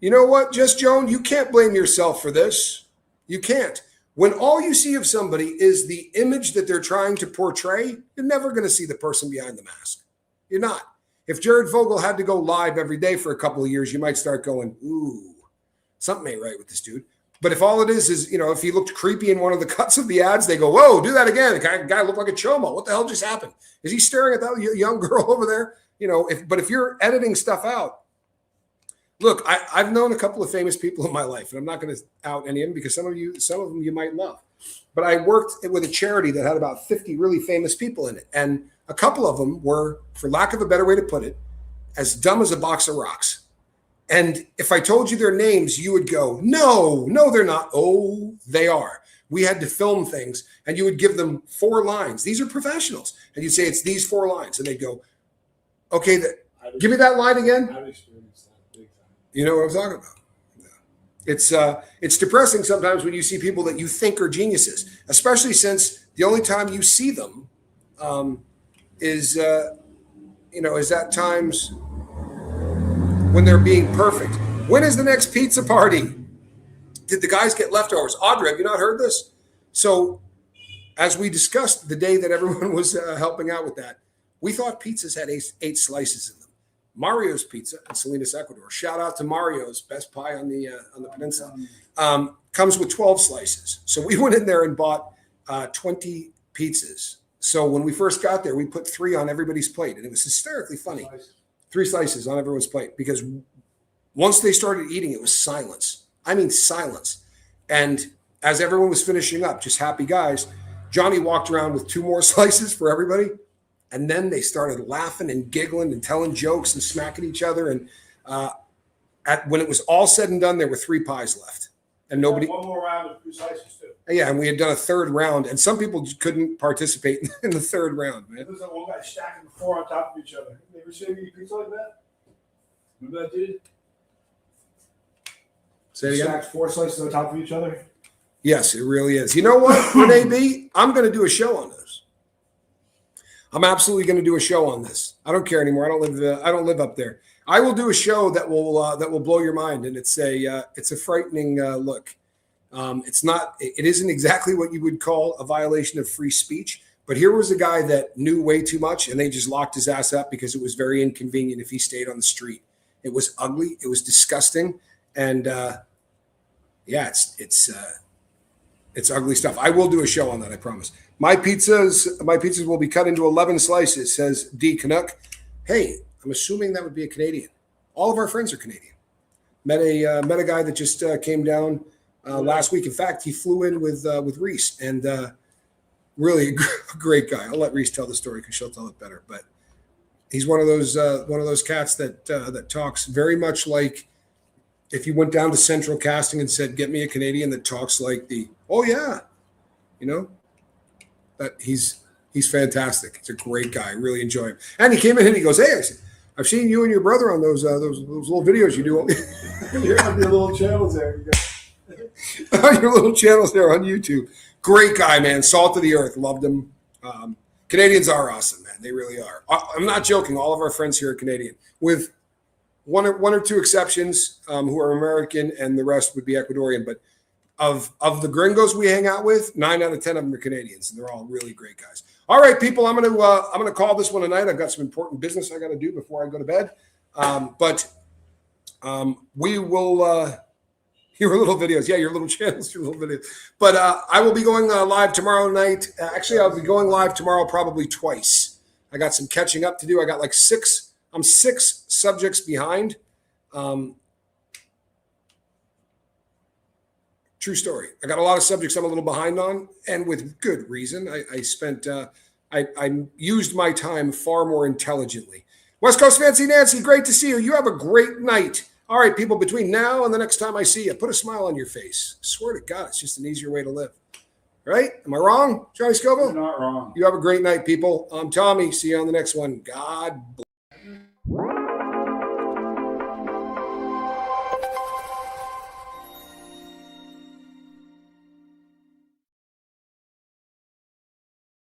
You know what, Just Joan, you can't blame yourself for this. You can't. When all you see of somebody is the image that they're trying to portray, you're never going to see the person behind the mask. You're not. If Jared Fogle had to go live every day for a couple of years, you might start going, ooh, something ain't right with this dude. But if all it is, if he looked creepy in one of the cuts of the ads, they go, whoa, do that again. The guy looked like a chomo. What the hell just happened? Is he staring at that young girl over there? But if you're editing stuff out, look, I've known a couple of famous people in my life, and I'm not going to out any of them because some of them you might love. But I worked with a charity that had about 50 really famous people in it. And a couple of them were, for lack of a better way to put it, as dumb as a box of rocks. And if I told you their names, you would go, no, they're not. Oh, they are. We had to film things, and you would give them 4 lines. These are professionals. And you'd say, it's these 4 lines. And they'd go, okay, give me that line again. I've experienced that big time. You know what I'm talking about? It's depressing sometimes when you see people that you think are geniuses, especially since the only time you see them is at times when they're being perfect. When is the next pizza party? Did the guys get leftovers? Audrey, have you not heard this? So as we discussed the day that everyone was helping out with that, we thought pizzas had 8 slices in them. Mario's Pizza in Salinas, Ecuador. Shout out to Mario's, best pie on the peninsula. Comes with 12 slices. So we went in there and bought 20 pizzas. So when we first got there, we put 3 on everybody's plate, and it was hysterically funny. 3 slices on everyone's plate, because once they started eating, it was silence. I mean, silence. And as everyone was finishing up, just happy guys, Johnny walked around with 2 more slices for everybody. And then they started laughing and giggling and telling jokes and smacking each other. And when it was all said and done, there were 3 pies left. And nobody. One more round of 2 slices too. Yeah, and we had done a 3rd round, and some people couldn't participate in the 3rd round, man. There's that one guy stacking 4 on top of each other. You ever seen me eat pizza like that? Remember that dude? Say it again? Stacked 4 slices on top of each other. Yes, it really is. You know what, Renee B? I'm going to do a show on this. I'm absolutely going to do a show on this. I don't care anymore. I don't live up there. I will do a show that will blow your mind, and it's a frightening look. It isn't exactly what you would call a violation of free speech, but here was a guy that knew way too much, and they just locked his ass up because it was very inconvenient if he stayed on the street. It was ugly. It was disgusting, and it's ugly stuff. I will do a show on that, I promise. My pizzas will be cut into 11 slices, says D Canuck. Hey, I'm assuming that would be a Canadian. All of our friends are Canadian. Met a guy that just came down last week. In fact, he flew in with Reese, and really a great guy. I'll let Reese tell the story because she'll tell it better. But he's one of those cats that talks very much like if you went down to Central Casting and said, "Get me a Canadian that talks like the," oh yeah, you know, that he's fantastic. He's a great guy. I really enjoy him. And he came in and he goes, "Hey, I've seen you and your brother on those little videos you do." You're on your little channels there. On your little channels there on YouTube. Great guy, man. Salt of the earth. Loved him. Canadians are awesome, man. They really are. I'm not joking. All of our friends here are Canadian, with one or two exceptions who are American, and the rest would be Ecuadorian. But of the gringos we hang out with, 9 out of 10 of them are Canadians, and they're all really great guys. All right, people, I'm gonna call this one a night. I've got some important business I got to do before I go to bed. But we will your little videos, yeah, your little channels, your little videos. But I will be going live tomorrow night. Actually, I'll be going live tomorrow probably twice. I got some catching up to do. I got like 6. I'm 6 subjects behind. True story. I got a lot of subjects I'm a little behind on, and with good reason. I used my time far more intelligently. West Coast Fancy Nancy, great to see you. You have a great night. All right, people, between now and the next time I see you, put a smile on your face. I swear to God, it's just an easier way to live. Right? Am I wrong, Johnny Scoville? You're not wrong. You have a great night, people. I'm Tommy. See you on the next one. God bless.